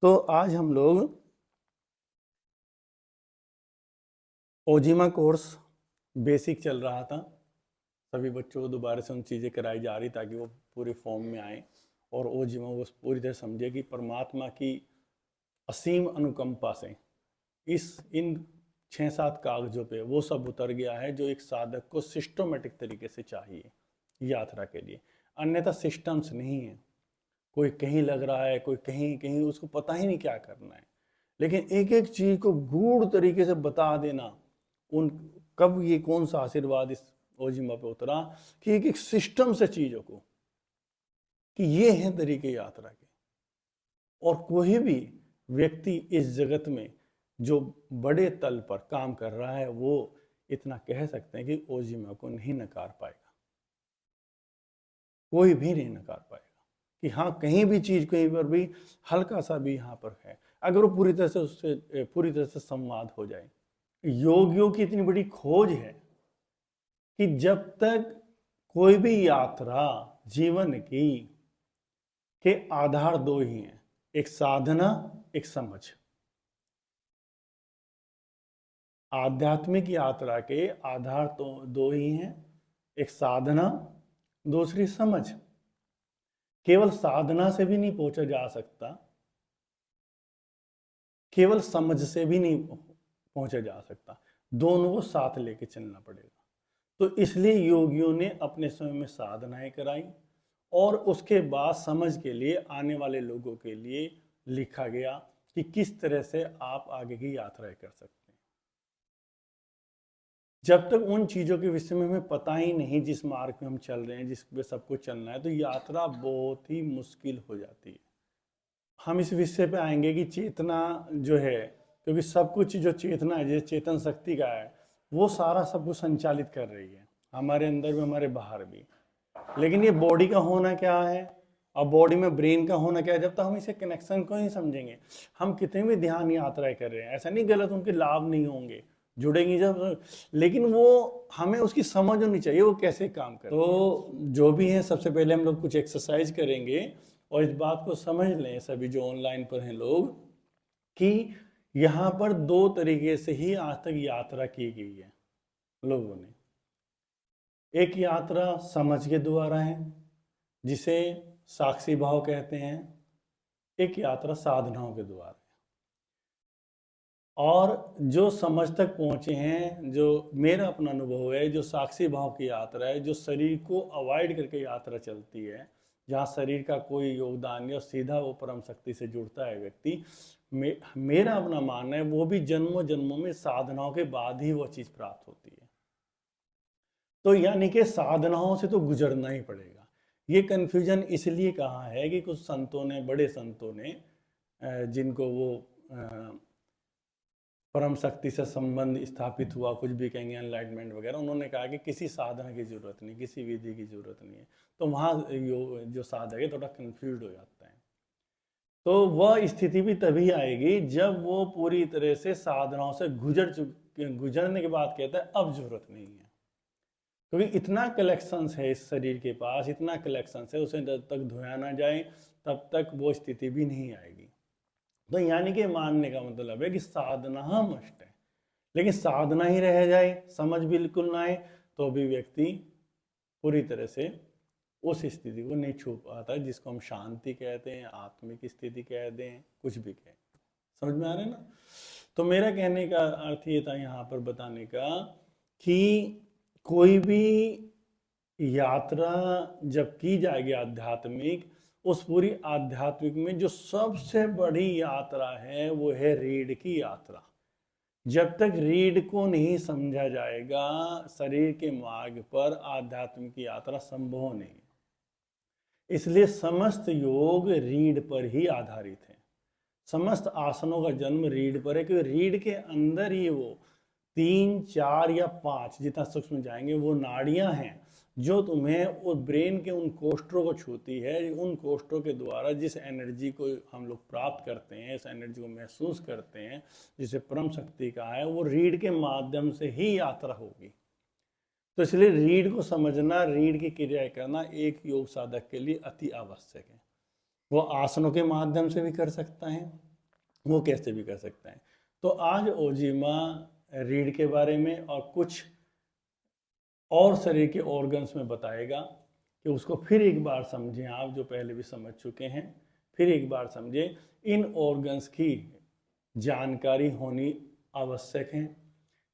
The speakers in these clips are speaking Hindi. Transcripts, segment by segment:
तो आज हम लोग ओजिमा कोर्स बेसिक चल रहा था। सभी बच्चों को दोबारा से उन चीज़ें कराई जा रही ताकि वो पूरे फॉर्म में आए और ओजिमा वो पूरी तरह समझे कि परमात्मा की असीम अनुकंपा से इन 6-7 कागजों पे वो सब उतर गया है जो एक साधक को सिस्टमेटिक तरीके से चाहिए यात्रा के लिए। अन्यथा सिस्टम्स नहीं है, कोई कहीं लग रहा है, कोई कहीं कहीं, उसको पता ही नहीं क्या करना है। लेकिन एक एक चीज को गूढ़ तरीके से बता देना, उन कब ये कौन सा आशीर्वाद इस ओजिमा पे उतरा कि एक एक सिस्टम से चीजों को, कि ये हैं तरीके यात्रा के। और कोई भी व्यक्ति इस जगत में जो बड़े तल पर काम कर रहा है वो इतना कह सकते हैं कि ओजिमा को नहीं नकार पाएगा, कोई भी नहीं नकार पाएगा कि हाँ कहीं भी चीज कहीं पर भी हल्का सा भी यहाँ पर है, अगर वो पूरी तरह से उससे पूरी तरह से संवाद हो जाए। योगियों की इतनी बड़ी खोज है कि जब तक कोई भी यात्रा जीवन की के आधार दो ही हैं, एक साधना, एक समझ। आध्यात्मिक यात्रा के आधार तो दो ही हैं, एक साधना, दूसरी समझ। केवल साधना से भी नहीं पहुंचा जा सकता, केवल समझ से भी नहीं पहुंचा जा सकता, दोनों को साथ लेके चलना पड़ेगा। तो इसलिए योगियों ने अपने समय में साधनाएं कराई और उसके बाद समझ के लिए आने वाले लोगों के लिए लिखा गया कि किस तरह से आप आगे की यात्राएं कर सकते हैं। जब तक उन चीज़ों के विषय में हमें पता ही नहीं, जिस मार्ग में हम चल रहे हैं, जिस पे सबको चलना है, तो यात्रा बहुत ही मुश्किल हो जाती है। हम इस विषय पे आएंगे कि चेतना जो है, क्योंकि सब कुछ जो चेतना है, जो चेतन शक्ति का है, वो सारा सब कुछ संचालित कर रही है, हमारे अंदर भी हमारे बाहर भी। लेकिन ये बॉडी का होना क्या है और बॉडी में ब्रेन का होना क्या है, जब तक हम इसे कनेक्शन को नहीं समझेंगे, हम कितने भी ध्यान यात्राएं कर रहे हैं, ऐसा नहीं गलत, उनके लाभ नहीं होंगे, जुड़ेंगी जब, लेकिन वो हमें उसकी समझ होनी चाहिए वो कैसे काम कर। तो जो भी है, सबसे पहले हम लोग कुछ एक्सरसाइज करेंगे और इस बात को समझ लें सभी जो ऑनलाइन पर हैं लोग कि यहाँ पर दो तरीके से ही आज तक यात्रा की गई है लोगों ने। एक यात्रा समझ के द्वारा है जिसे साक्षी भाव कहते हैं, एक यात्रा साधनाओं के द्वारा है। और जो समझ तक पहुंचे हैं, जो मेरा अपना अनुभव है, जो साक्षी भाव की यात्रा है, जो शरीर को अवॉइड करके यात्रा चलती है, जहाँ शरीर का कोई योगदान नहीं और सीधा वो परम शक्ति से जुड़ता है व्यक्ति, मेरा अपना मानना है वो भी जन्मों जन्मों में साधनाओं के बाद ही वो चीज़ प्राप्त होती है। तो यानी कि साधनाओं से तो गुजरना ही पड़ेगा। ये कन्फ्यूजन इसलिए कहा है कि कुछ संतों ने, बड़े संतों ने, जिनको वो परम शक्ति से संबंध स्थापित हुआ, कुछ भी कहेंगे एनलाइटमेंट वगैरह, उन्होंने कहा कि किसी साधना की जरूरत नहीं, किसी विधि की जरूरत नहीं है। तो वहाँ जो साधक है थोड़ा कंफ्यूज हो जाता है। तो वह स्थिति भी तभी आएगी जब वो पूरी तरह से साधनाओं से गुजरने के बाद कहता है अब जरूरत नहीं है, क्योंकि इतना कलेक्शंस है इस शरीर के पास, इतना कलेक्शंस है, उसे जब तक धोया ना जाए तब तक वो स्थिति भी नहीं आएगी। तो यानी कि मानने का मतलब है कि साधना मस्ट है, लेकिन साधना ही रह जाए, समझ बिल्कुल ना आए, तो भी व्यक्ति पूरी तरह से उस स्थिति को नहीं छू पाता है, जिसको हम शांति कहते हैं, आत्मिक स्थिति कहते हैं, कुछ भी कहें। समझ में आ रहा है ना? तो मेरा कहने का अर्थ ये था यहाँ पर बताने का कि कोई भी यात्रा जब की जाएगी आध्यात्मिक, उस पूरी आध्यात्मिक में जो सबसे बड़ी यात्रा है वो है रीढ़ की यात्रा। जब तक रीढ़ को नहीं समझा जाएगा शरीर के मार्ग पर, आध्यात्मिक की यात्रा संभव नहीं। इसलिए समस्त योग रीढ़ पर ही आधारित है, समस्त आसनों का जन्म रीढ़ पर है, क्योंकि रीढ़ के अंदर ही वो 3, 4 या 5 जितना सूक्ष्म जाएंगे वो नाड़ियां हैं जो तुम्हें उस ब्रेन के उन कोष्ठों को छूती है। उन कोष्ठों के द्वारा जिस एनर्जी को हम लोग प्राप्त करते हैं, इस एनर्जी को महसूस करते हैं, जिसे परम शक्ति का है, वो रीढ़ के माध्यम से ही यात्रा होगी। तो इसलिए रीढ़ को समझना, रीढ़ की क्रिया करना एक योग साधक के लिए अति आवश्यक है। वो आसनों के माध्यम से भी कर सकता है, वो कैसे भी कर सकते हैं। तो आज ओजिमा रीढ़ के बारे में और कुछ और शरीर के ऑर्गन्स में बताएगा कि उसको फिर एक बार समझें आप, जो पहले भी समझ चुके हैं, फिर एक बार समझें। इन ऑर्गन्स की जानकारी होनी आवश्यक है।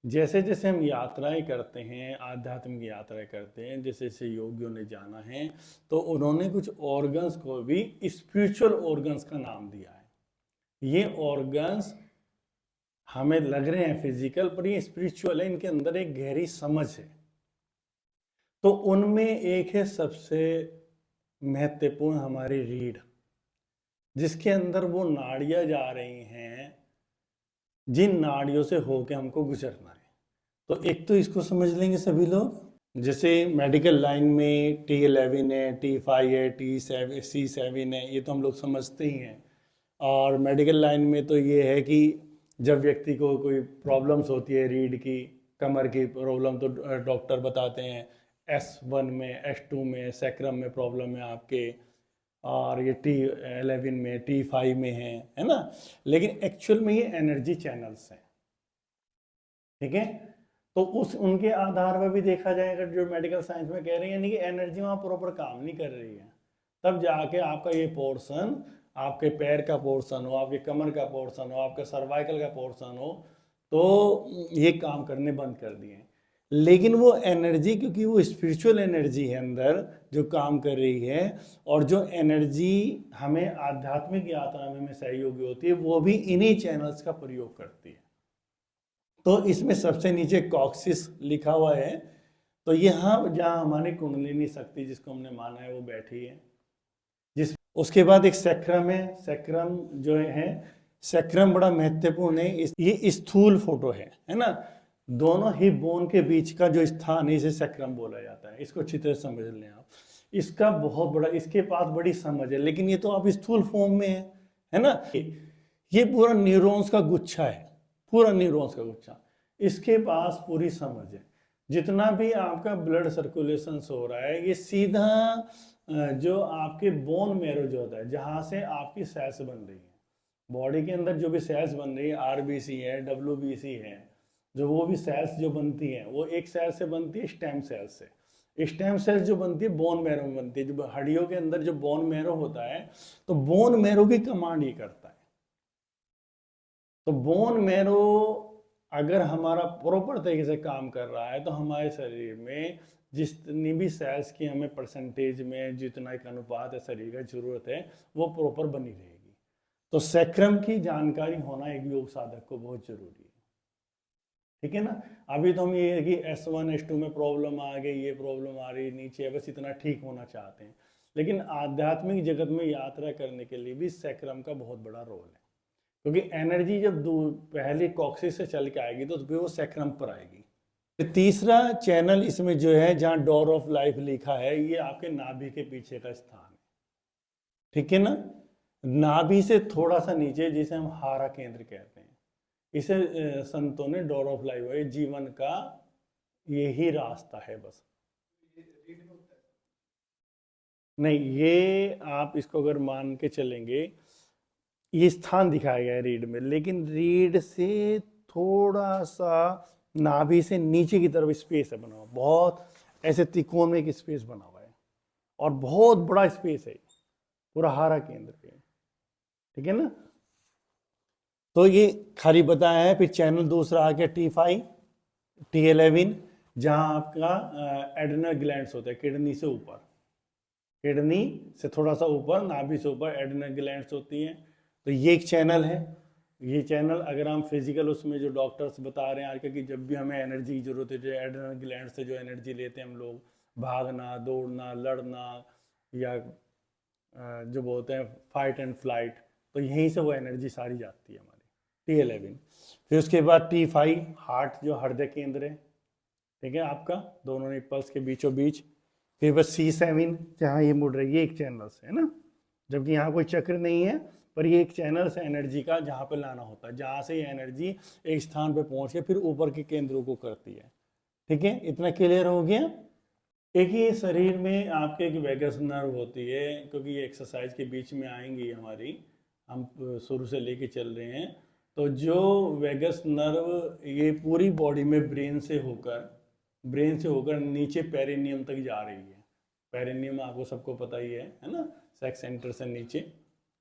जैसे जैसे हम यात्राएं करते हैं, आध्यात्मिक यात्राएं करते हैं, जैसे जैसे योगियों ने जाना है, तो उन्होंने कुछ ऑर्गन्स को भी स्पिरिचुअल ऑर्गन्स का नाम दिया है। ये ऑर्गन्स हमें लग रहे हैं फिजिकल, पर ये स्पिरिचुअल है, इनके अंदर एक गहरी समझ है। तो उनमें एक है सबसे महत्वपूर्ण हमारी रीढ़, जिसके अंदर वो नाड़ियां जा रही हैं जिन नाड़ियों से होके हमको गुजरना है। तो एक तो इसको समझ लेंगे सभी लोग। जैसे मेडिकल लाइन में T11 है, T5 है, T7 C7 है, ये तो हम लोग समझते ही हैं। और मेडिकल लाइन में तो ये है कि जब व्यक्ति को कोई प्रॉब्लम्स होती है रीढ़ की, कमर की प्रॉब्लम, तो डॉक्टर बताते हैं S1 में, S2 में, सैक्रम में प्रॉब्लम है आपके, और ये T11 में, T5 में है ना। लेकिन एक्चुअल में ये एनर्जी चैनल्स हैं, ठीक है। तो उस उनके आधार पर भी देखा जाएगा, जो मेडिकल साइंस में कह रही है, यानी कि एनर्जी वहाँ प्रॉपर काम नहीं कर रही है, तब जाके आपका ये पोर्शन, आपके पैर का पोर्शन हो, आपके कमर का पोर्शन हो, आपके सर्वाइकल का पोर्शन हो, तो ये काम करने बंद कर दिए। लेकिन वो एनर्जी, क्योंकि वो स्पिरिचुअल एनर्जी है अंदर जो काम कर रही है, और जो एनर्जी हमें आध्यात्मिक यात्रा में सहयोगी होती है, वो भी इन्हीं चैनल्स का प्रयोग करती है। तो इसमें सबसे नीचे कॉक्सिस लिखा हुआ है, तो यहाँ जहाँ हमारी कुंडलिनी शक्ति जिसको हमने माना है वो बैठी है। उसके बाद एक सैक्रम है। सैक्रम जो है, सैक्रम बड़ा महत्वपूर्ण है। ये स्थूल फोटो है ना। दोनों ही बोन के बीच का जो स्थान है, इसे सैक्रम बोला जाता है। इसको अच्छी तरह समझ लें आप। इसका बहुत बड़ा, इसके पास बड़ी समझ है, लेकिन ये तो आप स्थूल फॉर्म में है ना। ये पूरा न्यूरॉन्स का गुच्छा है, पूरा न्यूरॉन्स का गुच्छा, इसके पास पूरी समझ है। जितना भी आपका ब्लड सर्कुलेशन हो रहा है, ये सीधा जो आपके बोन मैरो जो होता है, जहाँ से आपकी सेल्स बन रही है, बॉडी के अंदर जो भी सेल्स बन रही है, आरबीसी है, डब्ल्यूबीसी है, जो वो भी सेल्स जो बनती हैं, वो एक सेल से बनती है, स्टेम सेल से। स्टेम सेल्स जो बनती है बोन मैरो में बनती है। जो हड्डियों के अंदर जो बोन मैरो होता है, तो बोन मैरो की कमांड ये करता है। तो बोन मैरो अगर हमारा प्रॉपर तरीके से काम कर रहा है, तो हमारे शरीर में जितनी भी सेल्स की हमें परसेंटेज में जितना एक अनुपात है शरीर का जरूरत है, वो प्रॉपर बनी रहेगी। तो सैक्रम की जानकारी होना एक योग साधक को बहुत जरूरी है, ठीक है ना। अभी तो हम ये है कि S1 S2 में प्रॉब्लम आ गई, ये प्रॉब्लम आ रही नीचे, बस इतना ठीक होना चाहते हैं। लेकिन आध्यात्मिक जगत में यात्रा करने के लिए भी सैक्रम का बहुत बड़ा रोल है, क्योंकि एनर्जी जब पहले कॉक्सिस से चल के आएगी तो फिर वो सैक्रम पर आएगी। तीसरा चैनल इसमें जो है, जहाँ डोर ऑफ लाइफ लिखा है, ये आपके नाभि के पीछे का स्थान है, ठीक है ना। नाभि से थोड़ा सा नीचे, जिसे हम हारा केंद्र कहते हैं, इसे संतों ने डोर ऑफ लाइफ, है जीवन का यही रास्ता है बस। नहीं, ये आप इसको अगर मान के चलेंगे, ये स्थान दिखाया गया है रीढ़ में, लेकिन रीढ़ से थोड़ा सा नाभि से नीचे की तरफ स्पेस है बना हुआ, बहुत ऐसे त्रिकोण में एक स्पेस बना हुआ है, और बहुत बड़ा स्पेस है, पूरा हारा केंद्र पे, ठीक है ना। तो ये खाली बताया है। फिर चैनल दूसरा आ गया T5 T11, जहां आपका एड्रिनल ग्लैंड्स होते हैं, किडनी से ऊपर, किडनी से थोड़ा सा ऊपर, नाभि से ऊपर एड्रिनल ग्लैंड्स होती हैं। तो ये एक चैनल है। ये चैनल अगर हम फिजिकल उसमें जो डॉक्टर्स बता रहे हैं आजकल की, जब भी हमें एनर्जी की जरूरत है, जो एड्रिनल ग्लैंड से जो एनर्जी लेते हैं हम लोग, भागना, दौड़ना, लड़ना, या जो बोलते हैं फाइट एंड फ्लाइट, तो यहीं से वो एनर्जी सारी जाती है हमारी। T11। फिर उसके बाद T5 हार्ट, जो हृदय केंद्र है, ठीक है आपका, दोनों निपल्स के बीचों बीच। फिर बस C7, जहाँ ये मुड़ रही है, एक चैनल से है ना, जबकि यहाँ कोई चक्र नहीं है, पर ये एक चैनल से एनर्जी का जहाँ पे लाना होता है, जहाँ से ये एनर्जी एक स्थान पे पहुँच के फिर ऊपर के केंद्रों को करती है, ठीक है। इतना क्लियर हो गया। एक ही शरीर में आपके एक वैगस नर्व होती है, क्योंकि ये एक्सरसाइज के बीच में आएंगी हमारी, हम शुरू से लेके चल रहे हैं, तो जो वेगस नर्व ये पूरी बॉडी में ब्रेन से होकर नीचे पेरिनियम तक जा रही है। पेरिनियम आपको सबको पता ही है ना, सेक्स सेंटर से नीचे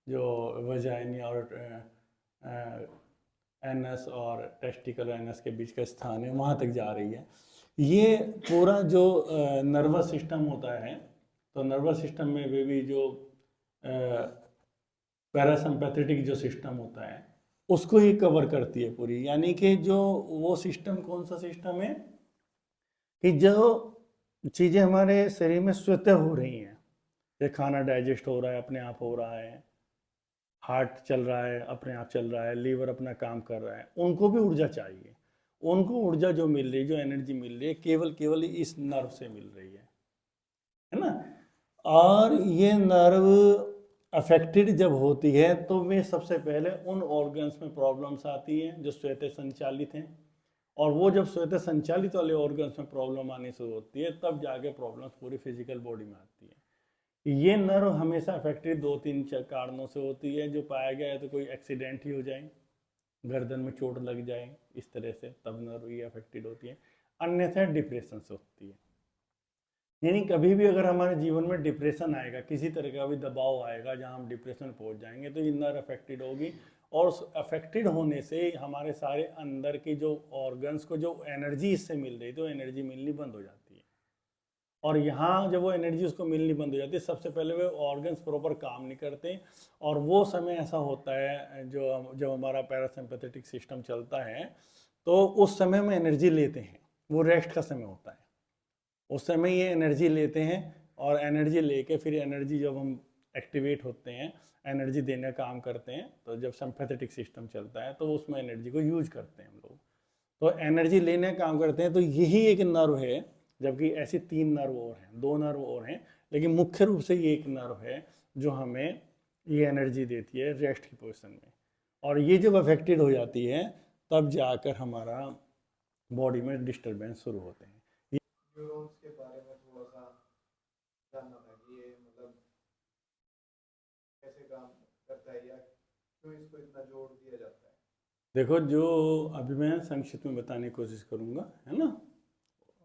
जो वजाइना और एनस और टेस्टिकल एनस के बीच का स्थान है, वहाँ तक जा रही है। ये पूरा जो नर्वस सिस्टम होता है, तो नर्वस सिस्टम में वे भी जो पैरासिम्पैथेटिक जो सिस्टम होता है उसको ही कवर करती है पूरी। यानी कि जो वो सिस्टम कौन सा सिस्टम है कि जो चीज़ें हमारे शरीर में स्वतः हो रही हैं, जैसे खाना डाइजेस्ट हो रहा है अपने आप हो रहा है, हार्ट चल रहा है अपने आप चल रहा है, लीवर अपना काम कर रहा है, उनको भी ऊर्जा चाहिए। उनको ऊर्जा जो मिल रही है, जो एनर्जी मिल रही है, केवल इस नर्व से मिल रही है ना। और ये नर्व अफेक्टेड जब होती है तो वे सबसे पहले उन ऑर्गन्स में प्रॉब्लम्स आती हैं जो स्वतः संचालित हैं, और वो जब स्वतः संचालित वाले ऑर्गन्स में प्रॉब्लम आनी शुरू होती है तब जाके प्रॉब्लम्स पूरी फिजिकल बॉडी में आती है। ये नर्व हमेशा अफेक्टेड 2-3 कारणों से होती है। जो पाया गया है तो कोई एक्सीडेंट ही हो जाए, गर्दन में चोट लग जाए, इस तरह से तब नर्व ये अफेक्टेड होती है। अन्यथा डिप्रेशन से होती है। यानी कभी भी अगर हमारे जीवन में डिप्रेशन आएगा, किसी तरह का भी दबाव आएगा जहां हम डिप्रेशन पहुंच जाएंगे, तो ये नर्व अफेक्टेड होगी, और अफेक्टेड होने से हमारे सारे अंदर के जो ऑर्गन्स को जो एनर्जी इससे मिल रही थी वो एनर्जी मिलनी बंद हो जाती है। और यहाँ जब वो एनर्जी उसको मिलनी बंद हो जाती है, सबसे पहले वो ऑर्गन्स प्रॉपर काम नहीं करते, और वो समय ऐसा होता है जो जब हमारा पैरासिम्पैथेटिक सिस्टम चलता है तो उस समय में एनर्जी लेते हैं, वो रेस्ट का समय होता है। उस समय ये एनर्जी लेते हैं, और एनर्जी लेके फिर एनर्जी जब हम एक्टिवेट होते हैं, एनर्जी देने का काम करते हैं, तो जब सिम्पैथेटिक सिस्टम चलता है तो उसमें एनर्जी को यूज करते हैं हम लोग, तो एनर्जी लेने का काम करते हैं। तो यही एक नर्व है, जबकि ऐसे 3 नर्व और हैं, 2 नर्व और हैं, लेकिन मुख्य रूप से ये एक नर्व है जो हमें ये एनर्जी देती है रेस्ट की पोजीशन में। और ये जब अफेक्टेड हो जाती है तब जाकर हमारा बॉडी में डिस्टर्बेंस शुरू होते हैं। न्यूरॉन्स के बारे में थोड़ा सा जानना था कि ये मतलब कैसे काम करता है या क्यों इसको इतना जोर दिया जाता है। देखो, जो अभी मैं संक्षिप्त में बताने की कोशिश करूँगा, है ना,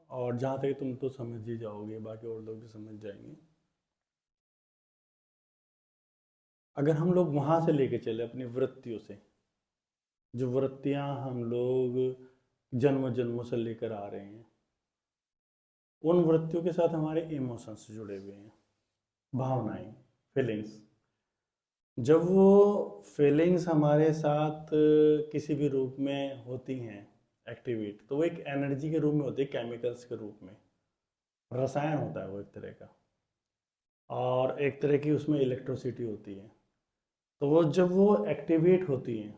और जहाँ तक तुम तो समझ ही जाओगे, बाकी और लोग भी समझ जाएंगे। अगर हम लोग वहाँ से लेके चले अपनी वृत्तियों से, जो वृत्तियाँ हम लोग जन्म जन्मों से लेकर आ रहे हैं, उन वृत्तियों के साथ हमारे इमोशंस जुड़े हुए हैं, भावनाएं, फीलिंग्स। जब वो फीलिंग्स हमारे साथ किसी भी रूप में होती हैं एक्टिवेट, तो वो एक एनर्जी के रूप में होती है, केमिकल्स के रूप में, रसायन होता है वो एक तरह का, और एक तरह की उसमें इलेक्ट्रिसिटी होती है। तो वो जब वो एक्टिवेट होती हैं,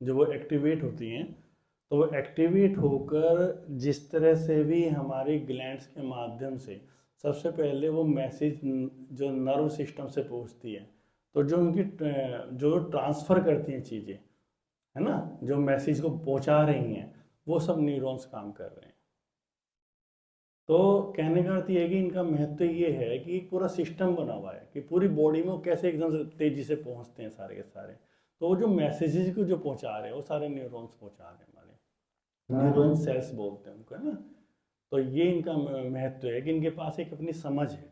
जब वो एक्टिवेट होती हैं तो वो एक्टिवेट होकर जिस तरह से भी हमारी ग्लैंड्स के माध्यम से सबसे पहले वो मैसेज जो नर्व सिस्टम से पहुंचती है, तो जो उनकी जो ट्रांसफ़र करती हैं चीज़ें, है ना, जो मैसेज को पहुंचा रही हैं, वो सब न्यूरॉन्स काम कर रहे हैं। तो कहने का अर्थ ये है कि इनका महत्व ये है कि पूरा सिस्टम बना हुआ है कि पूरी बॉडी में कैसे एकदम से तेज़ी से पहुंचते हैं सारे के सारे। तो वो जो मैसेजेस को जो पहुंचा रहे हैं वो सारे न्यूरॉन्स पहुंचा रहे हैं, हमारे न्यूरॉन सेल्स बोलते हैं उनको, है ना। तो ये इनका महत्व है कि इनके पास एक अपनी समझ है,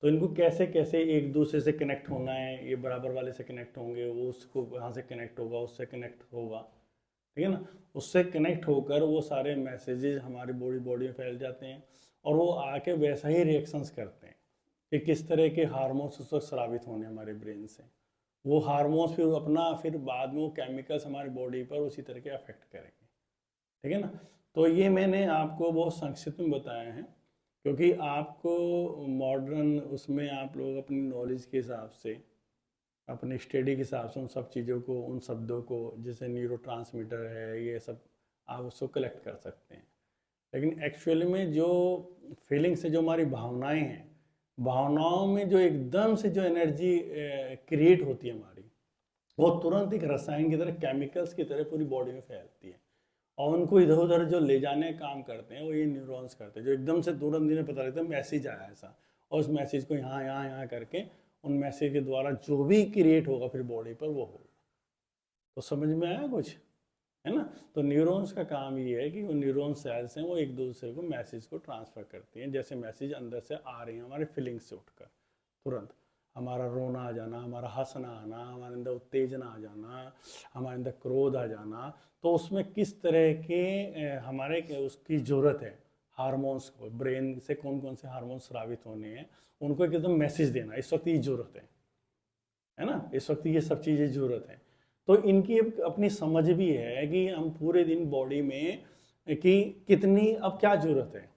तो इनको कैसे कैसे एक दूसरे से कनेक्ट होना है, ये बराबर वाले से कनेक्ट होंगे, वो उसको यहाँ से कनेक्ट होगा, उससे कनेक्ट होगा, ठीक है ना, उससे कनेक्ट होकर वो सारे मैसेजेस हमारी बॉडी में फैल जाते हैं, और वो आके वैसा ही रिएक्शंस करते हैं कि किस तरह के हार्मोन्स उस वक्त स्रावित होने हमारे ब्रेन से, वो हार्मोन्स फिर बाद में वो केमिकल्स हमारी बॉडी पर उसी तरह के अफेक्ट करेंगे, ठीक है ना। तो ये मैंने आपको बहुत संक्षिप्त में बताया है, क्योंकि आपको मॉडर्न उसमें आप लोग अपनी नॉलेज के हिसाब से, अपने स्टडी के हिसाब से उन सब चीज़ों को, उन शब्दों को, जैसे न्यूरोट्रांसमीटर है, ये सब आप उसको कलेक्ट कर सकते हैं। लेकिन एक्चुअली में जो फीलिंग्स है, जो हमारी भावनाएं हैं, भावनाओं में जो एकदम से जो एनर्जी क्रिएट होती है हमारी, वो तुरंत एक रसायन की तरह, केमिकल्स की तरह पूरी बॉडी में फैलती है, और उनको इधर उधर जो ले जाने का काम करते हैं वो ये न्यूरॉन्स करते हैं, जो एकदम से तुरंत इन्हें पता लगता है मैसेज आया ऐसा, और उस मैसेज को यहाँ यहाँ यहाँ करके उन मैसेज के द्वारा जो भी क्रिएट होगा फिर बॉडी पर वो होगा। तो समझ में आया कुछ, है ना। तो न्यूरॉन्स का काम ये है कि वो न्यूरॉन सेल्स हैं वो एक दूसरे को मैसेज को ट्रांसफ़र करती हैं। जैसे मैसेज अंदर से आ रही हैं हमारे फीलिंग्स से उठकर, तुरंत हमारा रोना आ जाना, हमारा हंसना आना, हमारे अंदर उत्तेजना आ जाना, हमारे अंदर क्रोध आ जाना, तो उसमें किस तरह के हमारे उसकी ज़रूरत है, हार्मोन्स को, ब्रेन से कौन कौन से हार्मोन्स स्रावित होने हैं उनको एकदम मैसेज देना, इस वक्त ये ज़रूरत है ना, इस वक्त ये सब चीज़ें ज़रूरत है। तो इनकी अपनी समझ भी है कि हम पूरे दिन बॉडी में कि कितनी अब क्या ज़रूरत है,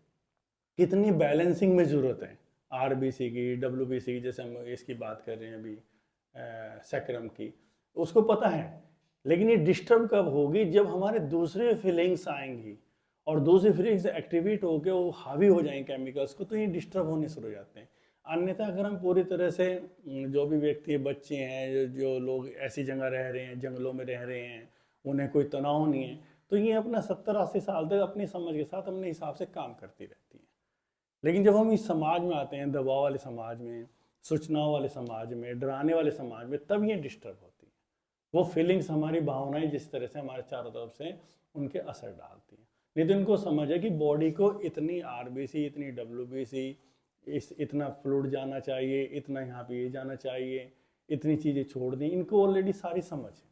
कितनी बैलेंसिंग में ज़रूरत है, आरबीसी की, डब्ल्यूबीसी की, जैसे हम इसकी बात कर रहे हैं अभी सैक्रम की, उसको पता है। लेकिन ये डिस्टर्ब कब होगी, जब हमारे दूसरे फीलिंग्स आएंगी और दूसरी फीलिंग्स एक्टिवेट होकर वो हावी हो जाएंगे केमिकल्स को, तो ये डिस्टर्ब होने शुरू हो जाते हैं। अन्यथा अगर हम पूरी तरह से जो भी व्यक्ति, बच्चे हैं, जो लोग ऐसी जगह रह रहे हैं, जंगलों में रह रहे हैं, उन्हें कोई तनाव नहीं है, तो ये अपना 70-80 साल तक अपनी समझ के साथ अपने हिसाब से काम करती रहती हैं। लेकिन जब हम इस समाज में आते हैं, दबाव वाले समाज में, सूचनाओं वाले समाज में, डराने वाले समाज में, तब ये डिस्टर्ब होती है। वो फीलिंग्स, हमारी भावनाएं जिस तरह से हमारे चारों तरफ से उनके असर डालती हैं। नहीं तो इनको समझ है कि बॉडी को इतनी आरबीसी, इतनी डब्ल्यूबीसी, इतना फ्लूइड जाना चाहिए, इतना यहाँ पे ये जाना चाहिए, इतनी चीज़ें छोड़ दी, इनको ऑलरेडी सारी समझ है।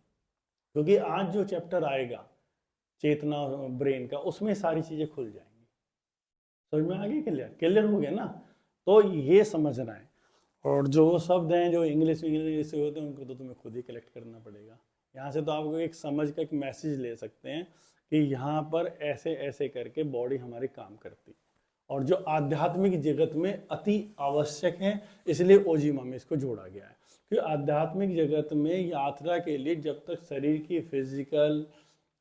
क्योंकि आज जो चैप्टर आएगा चेतना ब्रेन का, उसमें सारी चीज़ें खुल जाएंगी। समझ में आ गई, क्लियर हो गया ना। तो ये समझना है। और जो शब्द हैं जो इंग्लिश से होते हैं उनको तो तुम्हें खुद ही कलेक्ट करना पड़ेगा। यहाँ से तो आपको एक समझ का एक मैसेज ले सकते हैं कि यहाँ पर ऐसे ऐसे करके बॉडी हमारी काम करती है, और जो आध्यात्मिक जगत में अति आवश्यक है, इसलिए ओजिमा में इसको जोड़ा गया है। कि आध्यात्मिक जगत में यात्रा के लिए जब तक शरीर की फिजिकल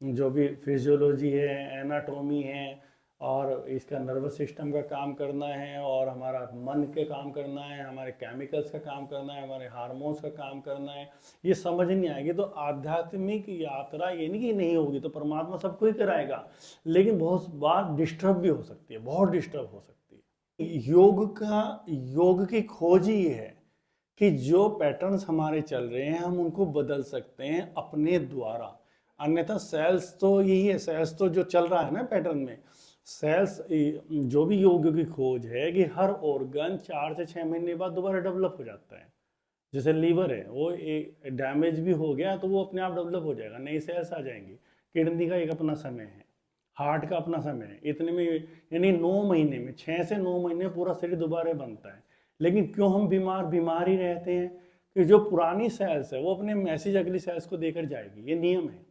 जो भी फिजियोलॉजी है, एनाटॉमी है, और इसका नर्वस सिस्टम का काम करना है, और हमारा मन के काम करना है, हमारे केमिकल्स का काम करना है, हमारे हार्मोन्स का काम करना है, ये समझ नहीं आएगी तो आध्यात्मिक यात्रा ये नहीं कि नहीं होगी। तो परमात्मा सबको ही कराएगा, लेकिन बहुत बार डिस्टर्ब भी हो सकती है, बहुत डिस्टर्ब हो सकती है। योग की खोज ही ये है कि जो पैटर्न्स हमारे चल रहे हैं हम उनको बदल सकते हैं अपने द्वारा। अन्यथा सेल्स तो यही है, सेल्स तो जो चल रहा है ना पैटर्न में, सेल्स जो भी योग की खोज है कि हर ऑर्गन 4 से 6 महीने बाद दोबारा डेवलप हो जाता है। जैसे लीवर है, वो एक डैमेज भी हो गया तो वो अपने आप डेवलप हो जाएगा, नई सेल्स आ जाएंगी। किडनी का एक अपना समय है, हार्ट का अपना समय है, इतने में यानी 9 महीने में, 6 से 9 महीने पूरा शरीर दोबारा बनता है। लेकिन क्यों हम बीमार ही रहते हैं कि जो पुरानी सेल्स है वो अपने मैसेज अगली सेल्स को देकर जाएगी, ये नियम है।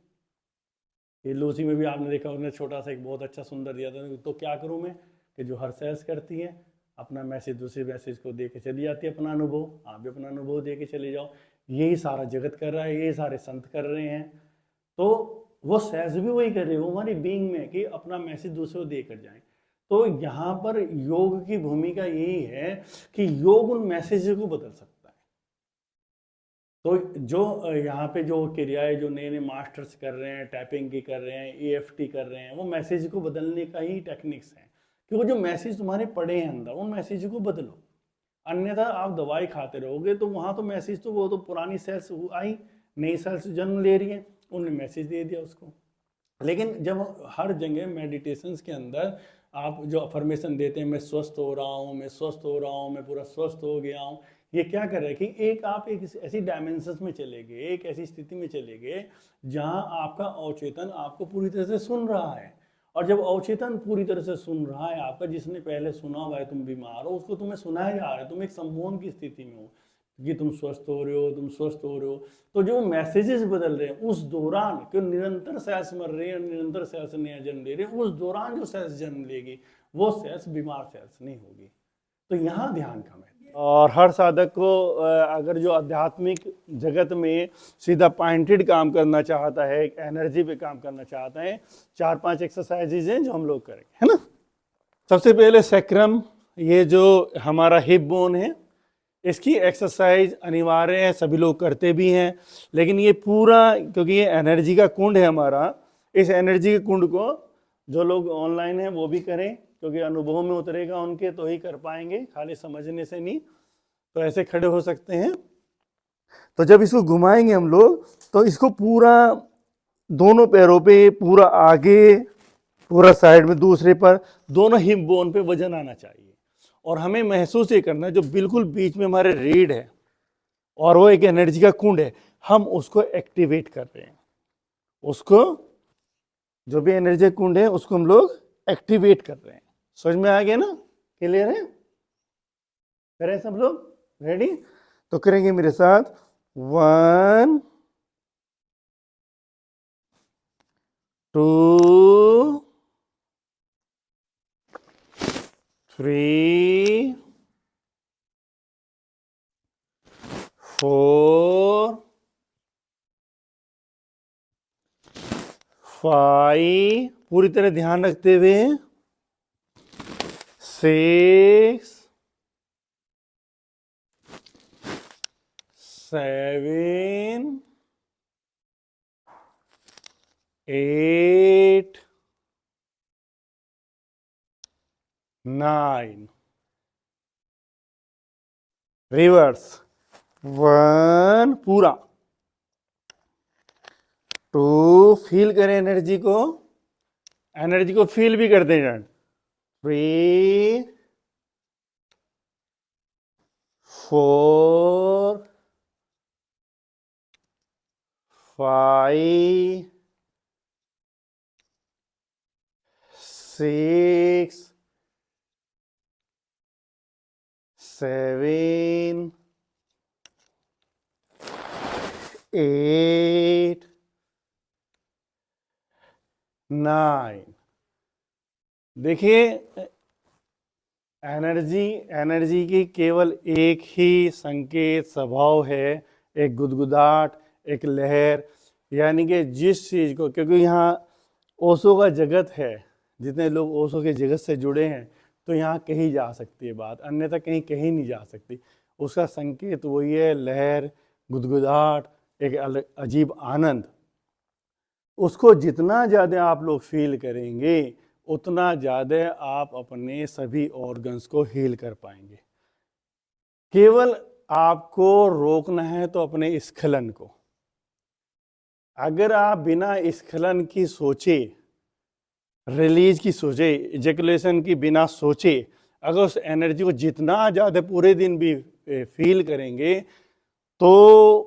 ये लूसी में भी आपने देखा, उन्होंने छोटा सा एक बहुत अच्छा सुंदर दिया था, तो क्या करूं मैं कि जो हर सेल्स करती है अपना मैसेज दूसरे मैसेज को दे के चली जाती है, अपना अनुभव, आप भी अपना अनुभव दे के चले जाओ। यही सारा जगत कर रहा है, यही सारे संत कर रहे हैं। तो वो सेल्स भी वही कर रहे हैं, वो हमारी बीइंग में कि अपना मैसेज दूसरे को देकर जाएं। तो यहाँ पर योग की भूमिका यही है कि योग उन मैसेज को बदल सकता है। तो जो यहाँ पे जो क्रियाएं जो नए नए मास्टर्स कर रहे हैं, टैपिंग की कर रहे हैं, EFT कर रहे हैं, वो मैसेज को बदलने का ही टेक्निक्स हैं। क्योंकि जो मैसेज तुम्हारे पड़े हैं अंदर, उन मैसेज को बदलो। अन्यथा आप दवाई खाते रहोगे तो वहाँ तो मैसेज तो वो तो पुरानी सेल्स आई, नई सेल्स जन्म ले रही हैं, उन्होंने मैसेज दे दिया उसको। लेकिन जब हर जगह मेडिटेशंस के अंदर आप जो अफर्मेशन देते हैं, मैं स्वस्थ हो रहा हूँ, मैं स्वस्थ हो रहा हूँ, मैं पूरा स्वस्थ हो गया हूँ, ये क्या कर रहा है कि एक आप एक ऐसी डायमेंशंस में चले गए, एक ऐसी स्थिति में चले गए जहाँ आपका अवचेतन आपको पूरी तरह से सुन रहा है। और जब अवचेतन पूरी तरह से सुन रहा है आपका, जिसने पहले सुना हुआ है तुम बीमार हो, उसको तुम्हें सुनाया जा रहा है, तुम एक संमोहन की स्थिति में हो कि तुम स्वस्थ हो रहे हो, तुम स्वस्थ हो रहे हो। तो जो मैसेजेस बदल रहे हैं उस दौरान, क्यों निरंतर सेल्स मर रहे हैं, निरंतर सेल्स नया जन्म ले रहे हैं, उस दौरान जो सेल्स जन्म लेगी वो सेल्स बीमार सेल्स नहीं होगी। तो यहाँ ध्यान का महत्व। और हर साधक को अगर जो आध्यात्मिक जगत में सीधा पॉइंटेड काम करना चाहता है, एक एनर्जी पे काम करना चाहता है, 4-5 एक्सरसाइजेज हैं जो हम लोग करेंगे, है ना। सबसे पहले सैक्रम, ये जो हमारा हिप बोन है, इसकी एक्सरसाइज अनिवार्य है, सभी लोग करते भी हैं। लेकिन ये पूरा, क्योंकि ये एनर्जी का कुंड है हमारा, इस एनर्जी के कुंड को जो लोग ऑनलाइन हैं वो भी करें, क्योंकि अनुभव में उतरेगा उनके तो ही कर पाएंगे, खाली समझने से नहीं। तो ऐसे खड़े हो सकते हैं। तो जब इसको घुमाएंगे हम लोग तो इसको पूरा दोनों पैरों पे, पूरा आगे, पूरा साइड में, दूसरे पर, दोनों हिप बोन पे वजन आना चाहिए। और हमें महसूस ये करना है जो बिल्कुल बीच में हमारे रीढ़ है और वो एक एनर्जी का कुंड है, हम उसको एक्टिवेट कर रहे हैं। उसको, जो भी एनर्जी का कुंड है उसको हम लोग एक्टिवेट कर रहे हैं। समझ में आ गया ना? क्लियर है? करें सब लोग? रेडी? तो करेंगे मेरे साथ। 1 2 3 4 5, पूरी तरह ध्यान रखते हुए, 6 7 8 9, रिवर्स। 1, पूरा। 2, फील करें एनर्जी को, एनर्जी को फील भी करते हैं। 3 4 5 6 7 8 9। देखिए, एनर्जी की केवल एक ही संकेत स्वभाव है, एक गुदगुदाहट, एक लहर। यानी कि जिस चीज को, क्योंकि यहाँ ओशो का जगत है, जितने लोग ओशो के जगत से जुड़े हैं, तो यहाँ कही जा सकती है बात, अन्यथा कहीं कहीं नहीं जा सकती। उसका संकेत वही है, लहर, गुदगुदाहट, एक अजीब आनंद। उसको जितना ज़्यादा आप लोग फील करेंगे उतना ज़्यादा आप अपने सभी ऑर्गन्स को हील कर पाएंगे। केवल आपको रोकना है तो अपने स्खलन को। अगर आप बिना स्खलन की सोचे, रिलीज की सोचे, इजैकुलेशन की बिना सोचे, अगर उस एनर्जी को जितना ज़्यादा पूरे दिन भी फील करेंगे तो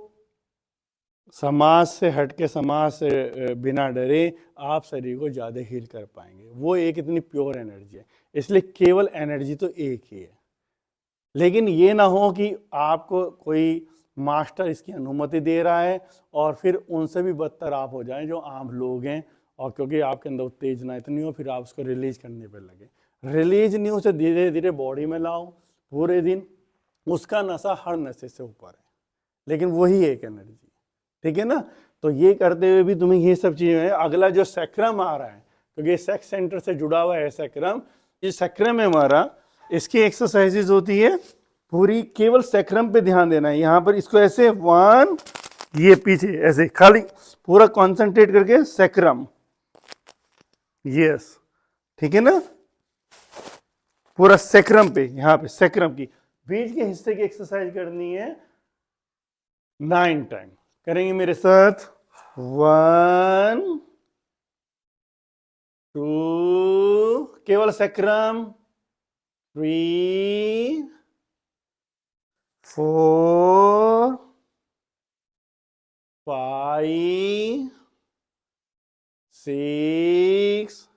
समाज से हटके, समाज से बिना डरे आप शरीर को ज़्यादा हील कर पाएंगे। वो एक इतनी प्योर एनर्जी है। इसलिए केवल एनर्जी तो एक ही है, लेकिन ये ना हो कि आपको कोई मास्टर इसकी अनुमति दे रहा है और फिर उनसे भी बदतर आप हो जाएं जो आम लोग हैं, और क्योंकि आपके अंदर उत्तेजना इतनी हो फिर आप उसको रिलीज करने पर लगे। रिलीज नहीं, उसे धीरे धीरे बॉडी में लाओ पूरे दिन। उसका नशा हर नशे से ऊपर है, लेकिन वही एक एनर्जी, ठीक है ना? तो ये करते हुए भी तुम्हें ये सब चीजें। अगला जो सैक्रम आ रहा है, क्योंकि ये सेक्स सेंटर से जुड़ा हुआ है सैक्रम, ये सैक्रम है हमारा, इसकी एक्सरसाइजेज होती है पूरी। केवल सैक्रम पे ध्यान देना है। यहाँ पर इसको ऐसे 1, ये पीछे ऐसे खाली पूरा कंसंट्रेट करके सैक्रम, यस, ठीक है ना? पूरा सैक्रम पे, यहाँ पे सैक्रम की बीच के हिस्से की एक्सरसाइज करनी है 9 टाइम। करेंगे मेरे साथ। 1 2, केवल सैक्रम। 3 4 5 6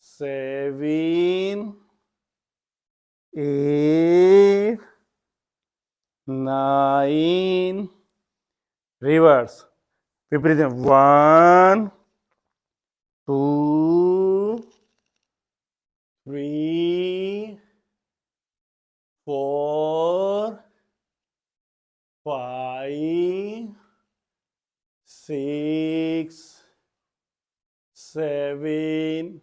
7 8 9, रिवर्स, विपरीत। 1 2 3 4 5 6 7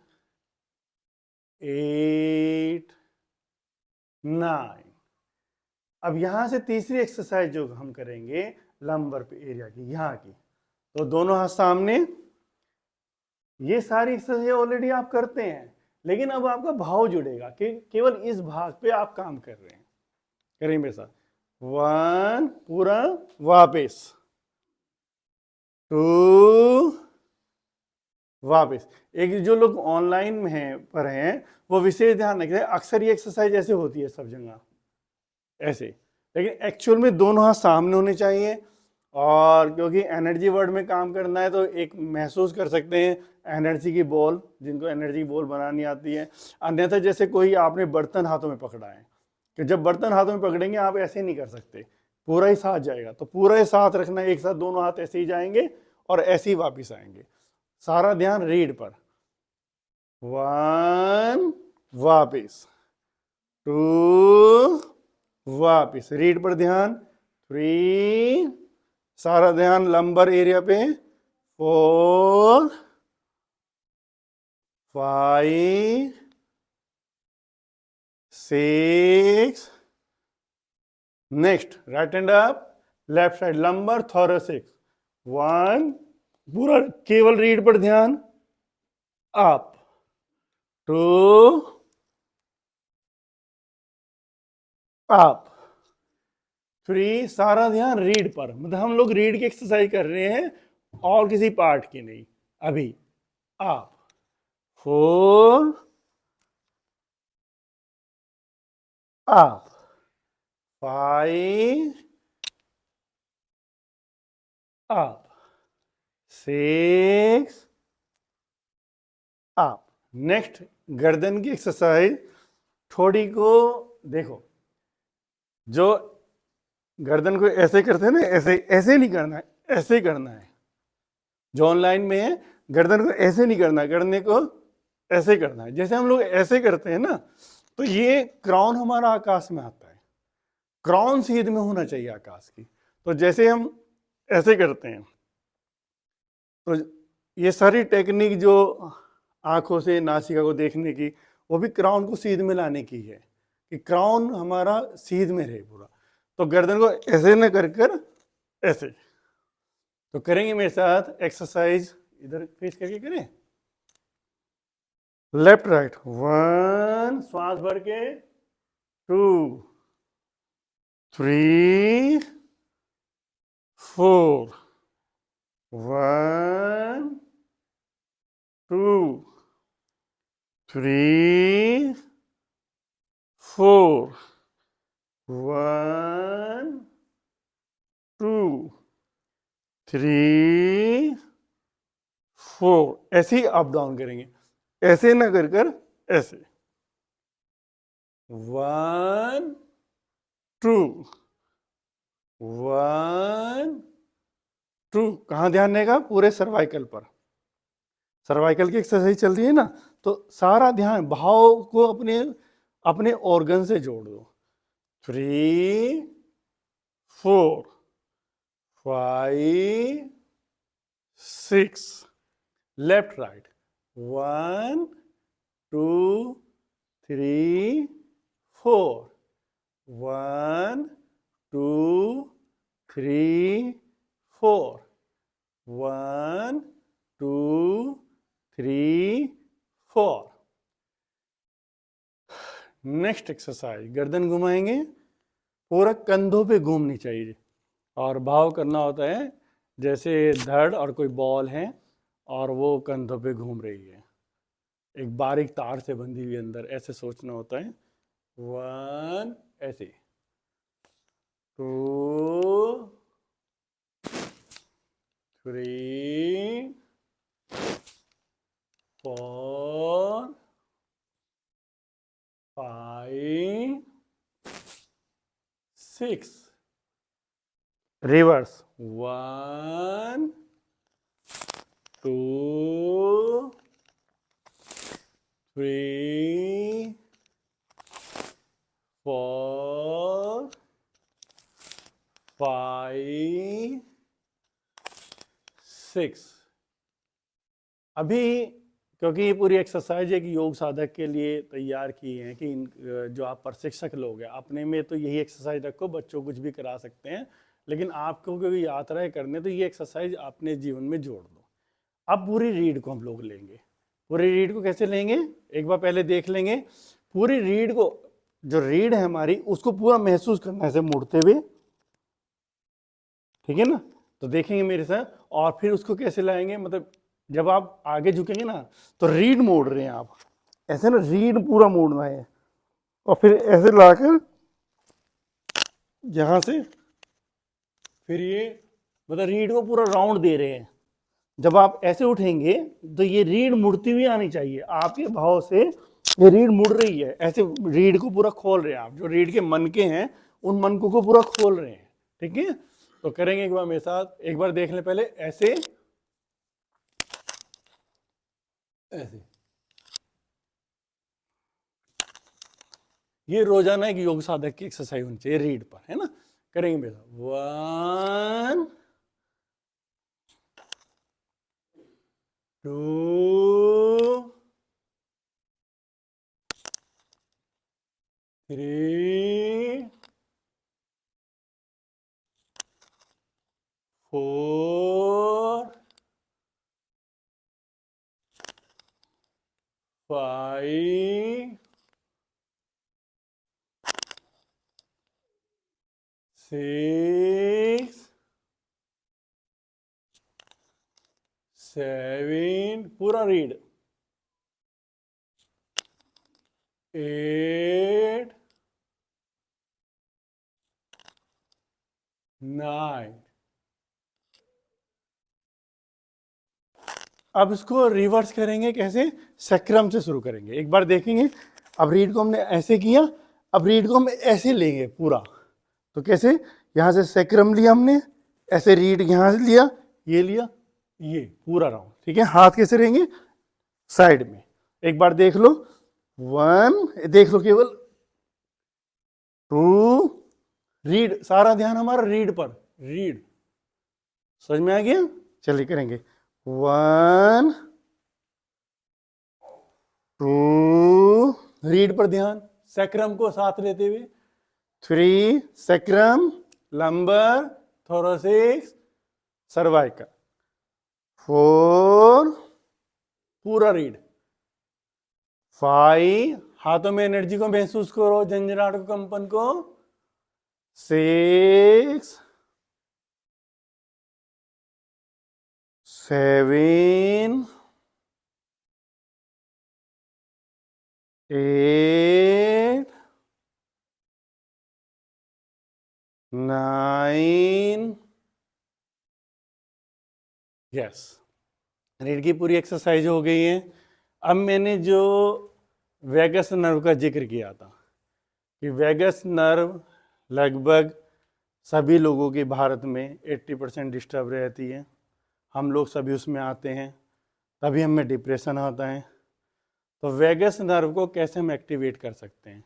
8 9। अब यहां से तीसरी एक्सरसाइज जो हम करेंगे लंबर पे एरिया की, यहाँ की, तो दोनों हाथ सामने। ये सारी एक्सरसाइज ऑलरेडी आप करते हैं, लेकिन अब आपका भाव जुड़ेगा कि केवल इस भाग पे आप काम कर रहे हैं। करेंगे मेरे साथ। 1 पूरा वापस, 2 वापस। एक जो लोग ऑनलाइन में हैं पर हैं वो विशेष ध्यान रखें, अक्सर ये एक्सरसाइज ऐसे होती है सब जगह ऐसे, लेकिन एक्चुअल में दोनों हाथ सामने होने चाहिए। और क्योंकि एनर्जी वर्ड में काम करना है तो एक महसूस कर सकते हैं एनर्जी की बॉल, जिनको एनर्जी की बॉल बनानी आती है। अन्यथा जैसे कोई आपने बर्तन हाथों में पकड़ा है, कि जब बर्तन हाथों में पकड़ेंगे आप ऐसे नहीं कर सकते, पूरा ही साथ जाएगा, तो पूरा ही साथ रखना, एक साथ दोनों हाथ ऐसे ही जाएंगे और ऐसे ही वापिस आएंगे। सारा ध्यान रीड पर, 1 वापिस, 2 वापिस, रीड पर ध्यान, 3 सारा ध्यान लंबर एरिया पे, 4 5 6 next right hand up, left side lumbar thoracic, 1 पूरा केवल रीड पर ध्यान, अप, 2 अप, 3 सारा ध्यान रीड पर, मतलब हम लोग रीड की एक्सरसाइज कर रहे हैं और किसी पार्ट की नहीं अभी, up, 4 up, 5 up, 6 up. Next गर्दन की एक्सरसाइज, थोड़ी को देखो, जो गर्दन को ऐसे करते हैं ना, ऐसे ऐसे नहीं करना है, ऐसे करना है। जो ऑनलाइन में है गर्दन को ऐसे नहीं करना, करने को ऐसे करना है। जैसे हम लोग ऐसे करते हैं ना, तो ये क्राउन हमारा आकाश में आता है, क्राउन सीध में होना चाहिए आकाश की। तो जैसे हम ऐसे करते हैं, तो ये सारी टेक्निक जो आंखों से नासिका को देखने की, वो भी क्राउन को सीध में लाने की है, कि क्राउन हमारा सीध में रहे पूरा। तो गर्दन को ऐसे न कर कर ऐसे। तो करेंगे मेरे साथ एक्सरसाइज, इधर फेस करके करें, लेफ्ट राइट, 1 श्वास भर के, 2 3 4 1 2 3 4 1 2 3 4, ऐसे ही अप डाउन करेंगे, ऐसे ना कर कर ऐसे, 1 2 1 2। कहाँ ध्यान रहेगा? पूरे सर्वाइकल पर। सर्वाइकल की एक्सरसाइज चल रही है ना, तो सारा ध्यान भाव को अपने अपने ऑर्गन से जोड़ दो। 3 4 5 6 लेफ्ट राइट, 1 2 3 4 1 2 3 4 1 2 3 4। नेक्स्ट एक्सरसाइज, गर्दन घुमाएंगे, पूरा कंधों पे घूमनी चाहिए, और भाव करना होता है जैसे धड़ और कोई बॉल है और वो कंधों पे घूम रही है, एक बारीक तार से बंधी हुई अंदर, ऐसे सोचना होता है। 1 ऐसे, 2 3 4 5 6 रिवर्स, 1 2 3 4 5 6। अभी क्योंकि ये पूरी एक्सरसाइज एक योग साधक के लिए तैयार की है कि जो आप प्रशिक्षक लोग हैं अपने में तो यही एक्सरसाइज रखो, बच्चों कुछ भी करा सकते हैं, लेकिन आपको क्योंकि यात्राएं करने तो ये एक्सरसाइज अपने जीवन में जोड़ दो। अब पूरी रीड को हम लोग लेंगे। पूरी रीड को कैसे लेंगे, एक बार पहले देख लेंगे। पूरी रीड को जो रीढ़ है हमारी उसको पूरा महसूस करना है ऐसे मुड़ते हुए, ठीक है ना। तो देखेंगे मेरे साथ, और फिर उसको कैसे लाएंगे, मतलब जब आप आगे झुकेंगे ना तो रीढ़ मोड़ रहे हैं आप, ऐसे ना रीढ़ पूरा मोड़ना है, और फिर ऐसे लाकर यहां से फिर ये मतलब रीढ़ को पूरा राउंड दे रहे हैं। जब आप ऐसे उठेंगे तो ये रीढ़ मुड़ती हुई आनी चाहिए, आपके भाव से ये रीढ़ मुड़ रही है, ऐसे रीढ़ को पूरा खोल रहे हैं आप, जो रीढ़ के मनके हैं उन मनकों को पूरा खोल रहे हैं, ठीक है। तो करेंगे एक बार मेरे साथ, एक बार देख लें पहले, ऐसे ऐसे। ये रोजाना एक योग साधक की एक्सरसाइज होनी चाहिए रीढ़ पर, है ना। करेंगे मेरे साथ, 1 2 3 4 5 6 7, पूरा रीड, 8 9। अब इसको रिवर्स करेंगे, कैसे, सक्रम से शुरू करेंगे, एक बार देखेंगे। अब रीड को हमने ऐसे किया, अब रीड को हम ऐसे लेंगे पूरा, तो कैसे, यहां से सक्रम लिया हमने, ऐसे रीड यहां से लिया, ये लिया, ये पूरा राउंड, ठीक है। हाथ कैसे रहेंगे, साइड में। एक बार देख लो, 1, देख लो केवल, 2, रीड, सारा ध्यान हमारा रीड पर, रीड, समझ में आ गया। चलिए करेंगे, 1 2, रीड पर ध्यान, सैक्रम को साथ लेते हुए, 3, सैक्रम, लंबर, थोरोसिक्स, सर्वाइकल, 4, पूरा रीड, 5, हाथों में एनर्जी को महसूस करो, झंझनाहट को, कंपन को, 6 7 8 9, यस, रीढ़ की पूरी एक्सरसाइज हो गई है। अब मैंने जो वेगस नर्व का जिक्र किया था कि वेगस नर्व लगभग सभी लोगों की भारत में 80% डिस्टर्ब रहती है, हम लोग सभी उसमें आते हैं, तभी हमें डिप्रेशन आता है। तो वेगस नर्व को कैसे हम एक्टिवेट कर सकते हैं,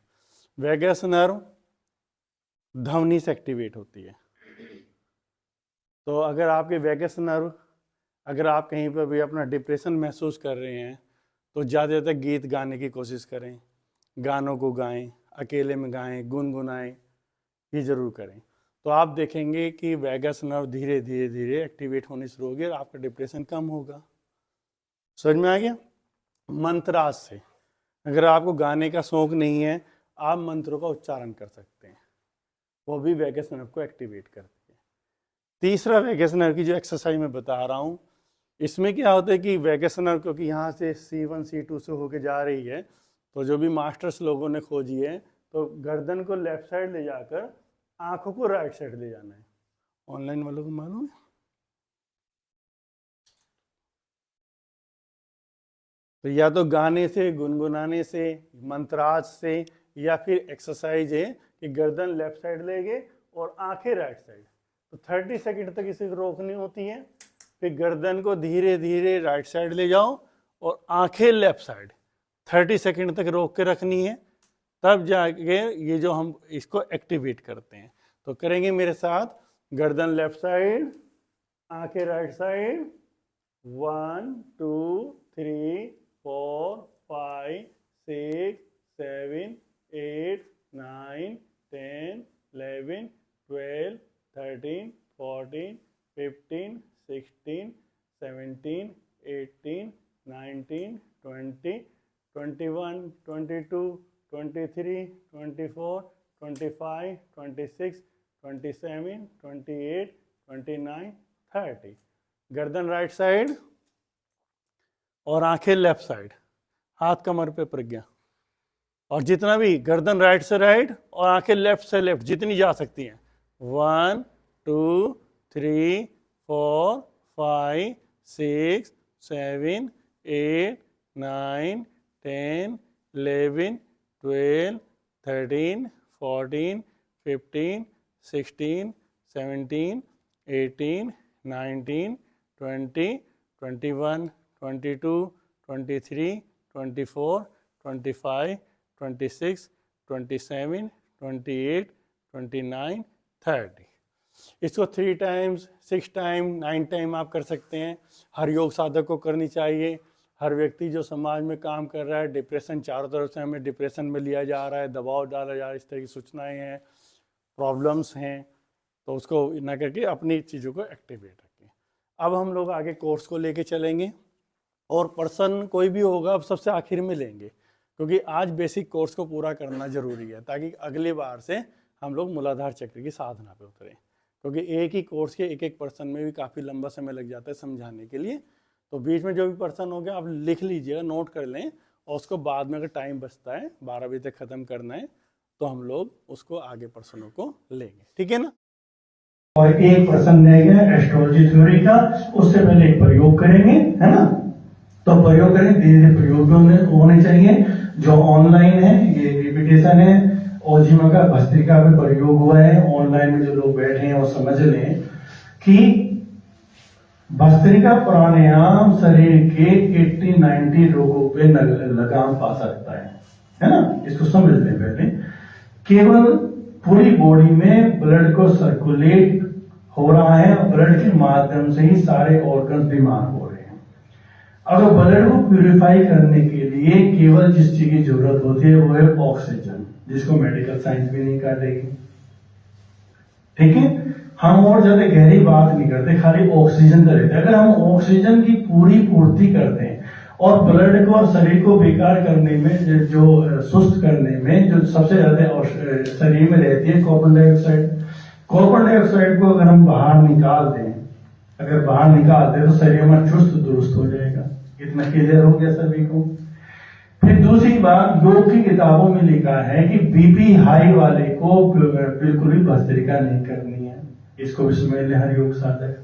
वेगस नर्व ध्वनि से एक्टिवेट होती है। तो अगर आपके वेगस नर्व, अगर आप कहीं पर भी अपना डिप्रेशन महसूस कर रहे हैं तो ज़्यादातर गीत गाने की कोशिश करें, गानों को गाएं, अकेले में गाएं, गुनगुनाएं, ये ज़रूर करें। तो आप देखेंगे कि वेगस नर्व धीरे धीरे धीरे एक्टिवेट होनी शुरू होगी और आपका डिप्रेशन कम होगा। समझ में आ गया। मंत्रास से, अगर आपको गाने का शौक नहीं है, आप मंत्रों का उच्चारण कर सकते हैं, वो भी वेगस नर्व को एक्टिवेट करती है। तीसरा वेगस नर्व की जो एक्सरसाइज मैं बता रहा हूँ, इसमें क्या होता है कि वेगस नर्व क्योंकि यहाँ से C1 C2 से होके जा रही है, तो जो भी मास्टर्स लोगों ने खोजी है, तो गर्दन को लेफ्ट साइड ले जाकर आंखों को राइट साइड ले जाना है। ऑनलाइन वालों को मालूम है। तो या तो गाने से, गुनगुनाने से, मंत्राज से, या फिर एक्सरसाइज है कि गर्दन लेफ्ट साइड लेंगे और आंखें राइट साइड। तो 30 सेकंड तक इसे रोकनी होती है, फिर गर्दन को धीरे धीरे राइट साइड ले जाओ और आंखें लेफ्ट साइड 30 सेकंड तक रोक के रखनी है, तब जाके ये जो हम इसको एक्टिवेट करते हैं। तो करेंगे मेरे साथ, गर्दन लेफ्ट साइड, आंखें राइट साइड, 1 2 3 4 5 6 7 8 9 10 11 12 13 14 15 16 17 18 19 20 21 22 23, 24, 25, 26, 27, 28, 29, 30। गर्दन राइट साइड और आंखें लेफ्ट साइड, हाथ कमर पे प्रज्ञा। और जितना भी गर्दन राइट से राइट और आंखें लेफ्ट से लेफ्ट जितनी जा सकती हैं। 1, 2, 3, 4, 5, 6, 7, 8, 9, 10, 11, 12, 13, 14, 15, 16, 17, 18, 19, 20, 21, 22, 23, 24, 25, 26, 27, 28, 29, 30। इसको 3 टाइम्स, 6 टाइम, 9 टाइम आप कर सकते हैं। हर योग साधक को करनी चाहिए। हर व्यक्ति जो समाज में काम कर रहा है, डिप्रेशन, चारों तरफ से हमें डिप्रेशन में लिया जा रहा है, दबाव डाला जा रहा है, इस तरह की सूचनाएं हैं, प्रॉब्लम्स हैं, तो उसको ना करके अपनी चीज़ों को एक्टिवेट रखें। अब हम लोग आगे कोर्स को लेके चलेंगे और पर्सन कोई भी होगा अब सबसे आखिर में लेंगे, क्योंकि आज बेसिक कोर्स को पूरा करना जरूरी है ताकि अगली बार से हम लोग मूलाधार चक्र की साधना पे उतरें। क्योंकि एक ही कोर्स के एक पर्सन में भी काफ़ी लंबा समय लग जाता है समझाने के लिए। तो बीच में जो भी पर्सन हो गया आप लिख लीजिएगा, नोट कर लें, और उसको बाद में अगर टाइम बचता है 12 बजे तक ख़त्म करना है तो हम लोग उसको आगे पर्सनों को लेंगे, ठीक है ना। और एक पर्सन रहेगा एस्ट्रोलॉजी थ्योरी का, उससे पहले एक प्रयोग करेंगे, है ना। तो प्रयोग करें, धीरे धीरे प्रयोग होने चाहिए। जो ऑनलाइन है ये रिपीटेशन है, ओजिमा का भस्त्रिका में प्रयोग हुआ है। ऑनलाइन में जो लोग बैठे हैं वो समझ लें कि भस्त्रिका प्राणायाम शरीर के 80-90 रोगों पे लगाम पा सकता है ना। इसको समझ लें पहले। केवल पूरी बॉडी में ब्लड को सर्कुलेट हो रहा है और ब्लड के माध्यम से ही सारे ऑर्गन्स बीमार हो रहे हैं। अगर ब्लड को प्यूरिफाई करने के लिए केवल जिस चीज की जरूरत होती है वो है ऑक्सीजन, जिसको मेडिकल साइंस भी नहीं कर देगी, ठीक है। हम और ज्यादा गहरी बात नहीं करते, खाली ऑक्सीजन का लेते हैं। अगर हम ऑक्सीजन की पूरी पूर्ति करते हैं और ब्लड को और शरीर को बेकार करने में, जो सुस्त करने में जो सबसे ज्यादा शरीर में रहती है कार्बन डाइऑक्साइड। कार्बन डाइऑक्साइड को अगर हम बाहर निकाल दें, अगर बाहर निकाल दें तो शरीर में चुस्त दुरुस्त हो जाएगा। इतना क्लियर हो गया सभी को। फिर दूसरी बात, योग की किताबों में लिखा है कि बीपी हाई वाले को बिल्कुल भी भस्त्रिका नहीं करनी है। इसको भी समझ ले हर योग साधक।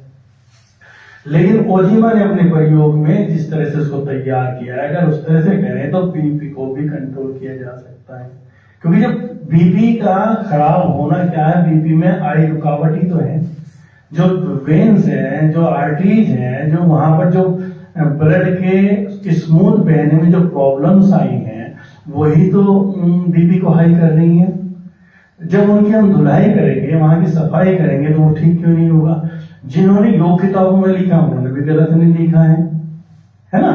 लेकिन ओजिमा ने अपने प्रयोग में जिस तरह से उसको तैयार किया है, अगर उस तरह से करें तो बीपी को भी कंट्रोल किया जा सकता है। क्योंकि जब बीपी का खराब होना क्या है, बीपी में आई रुकावट ही तो है। जो वेन्स है, जो आर्टरीज है, जो वहां पर जो ब्लड के स्मूथ बहने में जो प्रॉब्लम्स आई हैं वही तो बीपी को हाई कर रही है। जब उनकी हम धुलाई करेंगे, वहां की सफाई करेंगे तो वो ठीक क्यों नहीं होगा। जिन्होंने योग किताबों में लिखा उन्होंने भी गलत नहीं लिखा है ना।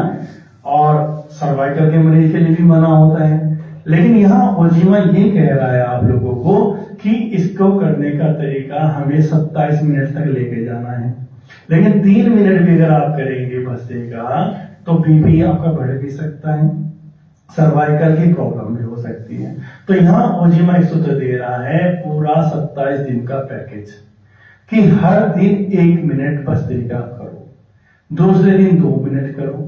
और सर्वाइकल के मरीज के लिए भी मना होता है। लेकिन यहाँ ओजिमा ये कह रहा है आप लोगों को कि इसको करने का तरीका हमें 27 मिनट तक लेके जाना है। लेकिन 3 मिनट भी अगर आप करेंगे भस्त्रिका तो बीपी आपका बढ़ भी सकता है, सर्वाइकल की प्रॉब्लम भी हो सकती है। तो यहाँ ओजिमा एक सूत्र दे रहा है पूरा 27 दिन का पैकेज कि हर दिन 1 मिनट भस्त्रिका करो, दूसरे दिन 2 मिनट करो,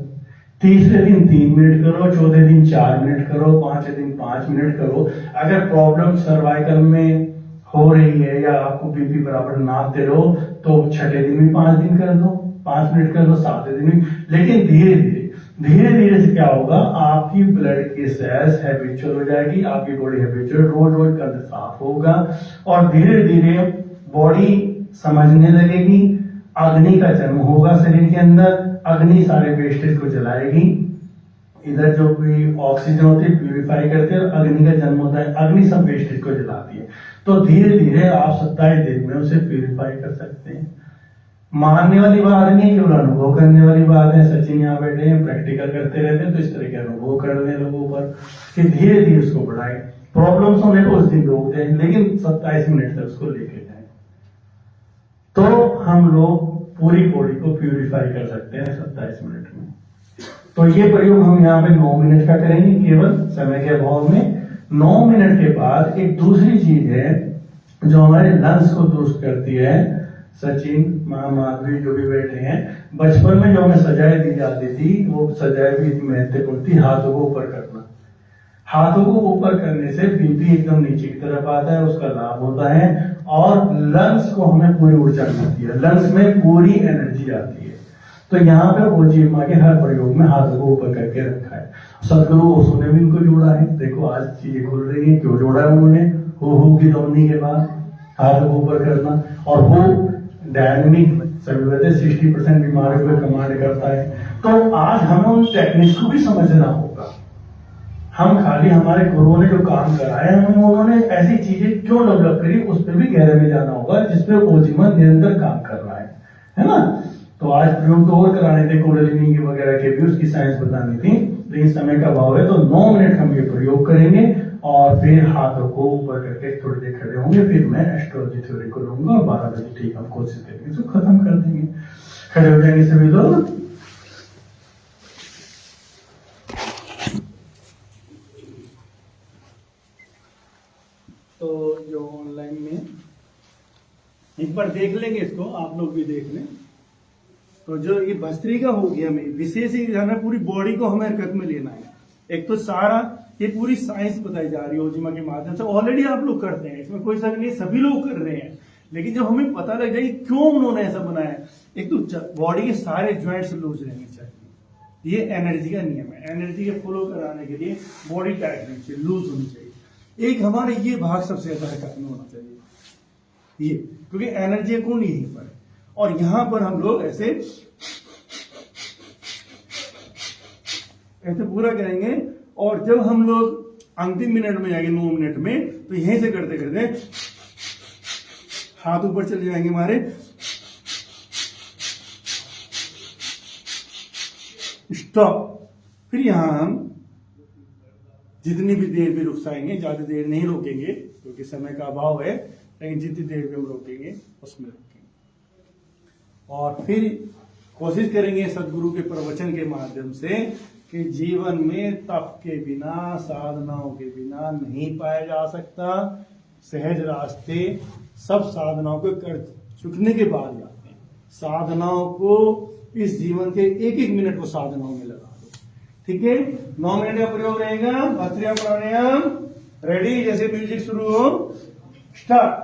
तीसरे दिन 3 मिनट करो, चौथे दिन 4 मिनट करो, 5वें दिन 5 मिनट करो। अगर प्रॉब्लम सर्वाइकल में हो रही है या आपको बीपी बराबर नापते रहो तो 6ठे दिन भी 5 दिन कर दो, 5 मिनट कर दो, 7वें दिन भी। लेकिन धीरे धीरे से क्या होगा, आपकी ब्लड की सेल्स हैबिचुअल हो जाएगी, आपकी बॉडी हैबिचुअल, रोज रोज का साफ होगा और धीरे धीरे बॉडी समझने लगेगी। अग्नि का जन्म होगा शरीर के अंदर, अग्नि सारे वेस्टेज को जलाएगी। इधर जो भी ऑक्सीजन होती है प्यूरिफाई करते हैं, अग्नि का जन्म होता है, अग्नि सब वेस्टेज को जलाती है। तो धीरे धीरे आप 27 दिन में उसे प्यूरिफाई कर सकते हैं। मानने वाली बात नहीं है, केवल अनुभव करने वाली बात है। सचिन यहाँ बैठे हैं, प्रैक्टिकल करते रहते हैं, तो इस तरह के अनुभव कर रहे हैं लोगों पर कि धीरे धीरे उसको बढ़ाएं। प्रॉब्लम्स होने को उस दिन रोक दें, लेकिन 27 मिनट तक उसको लेके जाएं, तो हम लोग पूरी बॉडी को प्यूरिफाई कर सकते हैं 27 मिनट में। तो ये प्रयोग हम यहाँ पे 9 मिनट का करेंगे केवल समय के अभाव में। 9 मिनट के बाद एक दूसरी चीज है जो हमारे लंग्स को दुरुस्त करती है। सचिन, माधवी जो भी बैठे हैं, बचपन में जो हमें सजाएं दी जाती थी वो सजाएं भी इतनी महत्वपूर्ण थी। हाथों को ऊपर करना, हाथों को ऊपर करने से बीपी एकदम नीचे की तरफ आता है, उसका लाभ होता है और लंग्स को हमें पूरी ऊर्जा मिलती है, लंग्स में पूरी एनर्जी आती है। तो यहाँ पे ओजीमा के हर प्रयोग में हाथों को ऊपर करके रखा है। सदगुरु ओशो ने भी इनको जोड़ा है। देखो आज चीजें खुल रही है, क्यों जोड़ा है उन्होंने? हो की ध्वनि के बाद हाथों को ऊपर करना, और वो डायनेमिक सभी कहते हैं 60% बीमारियों पे कमांड करता है। तो आज हमें उन टेक्निक्स को भी समझना होगा। हम खाली हमारे गुरुओं ने जो काम कराया हमें, उन्होंने ऐसी चीजें क्यों डेवलप करी, उस पर भी गहरे में जाना होगा, जिसपे ओजीमा निरंतर काम कर रहा है ना। तो आज प्रयोग तो और कराने थे, कुंडलिनी के वगैरह के भी, उसकी साइंस बतानी थी, लेकिन समय का अभाव है। तो 9 मिनट हम ये प्रयोग करेंगे और फिर हाथों को ऊपर करके थोड़ी देर खड़े होंगे, फिर मैं एस्ट्रोलॉजी थ्योरी को लूंगा और 12 बजे ठीक हम कोशिश करेंगे इसको खत्म कर देंगे। खड़े हो जाएंगे सभी लोग। तो जो ऑनलाइन में एक बार देख लेंगे इसको, आप लोग भी देख लें। तो जो ये भस्त्रिका हो गया, हमें विशेष हमें पूरी बॉडी को हमें हरकत में लेना है। एक तो सारा ये पूरी साइंस बताई जा रही है ओजीमा के माध्यम से, ऑलरेडी आप लोग करते हैं, इसमें कोई शक नहीं, सभी लोग कर रहे हैं। लेकिन जब हमें पता लग जाए क्यों उन्होंने ऐसा बनाया, एक तो बॉडी के सारे ज्वाइंट्स लूज रहने चाहिए, ये एनर्जी का नियम है। एनर्जी के फ्लो कराने के लिए बॉडी टाइट होनी चाहिए, लूज होनी चाहिए। एक हमारे ये भाग सबसे ज्यादा हरकत में होना चाहिए, ये, क्योंकि एनर्जी कौन यहीं पर है। और यहां पर हम लोग ऐसे पूरा करेंगे, और जब हम लोग अंतिम मिनट में जाएंगे 9 मिनट में, तो यहीं से करते करते हाथ ऊपर चले जाएंगे हमारे, स्टॉप। फिर यहां हम जितनी भी देर भी रुक जाएंगे, ज्यादा देर नहीं रोकेंगे क्योंकि समय का अभाव है, लेकिन जितनी देर भी हम रोकेंगे उसमें रोकेंगे। और फिर कोशिश करेंगे सदगुरु के प्रवचन के माध्यम से कि जीवन में तप के बिना, साधनाओं के बिना नहीं पाया जा सकता। सहज रास्ते सब साधनाओं को कर चुकने के बाद जाते हैं। साधनाओं को, इस जीवन के एक एक मिनट को साधनाओं में लगा दो, ठीक है। 9 मिनट का प्रयोग रहेगा। भस्त्रिका प्राणायाम रेडी, जैसे म्यूजिक शुरू हो, स्टार्ट।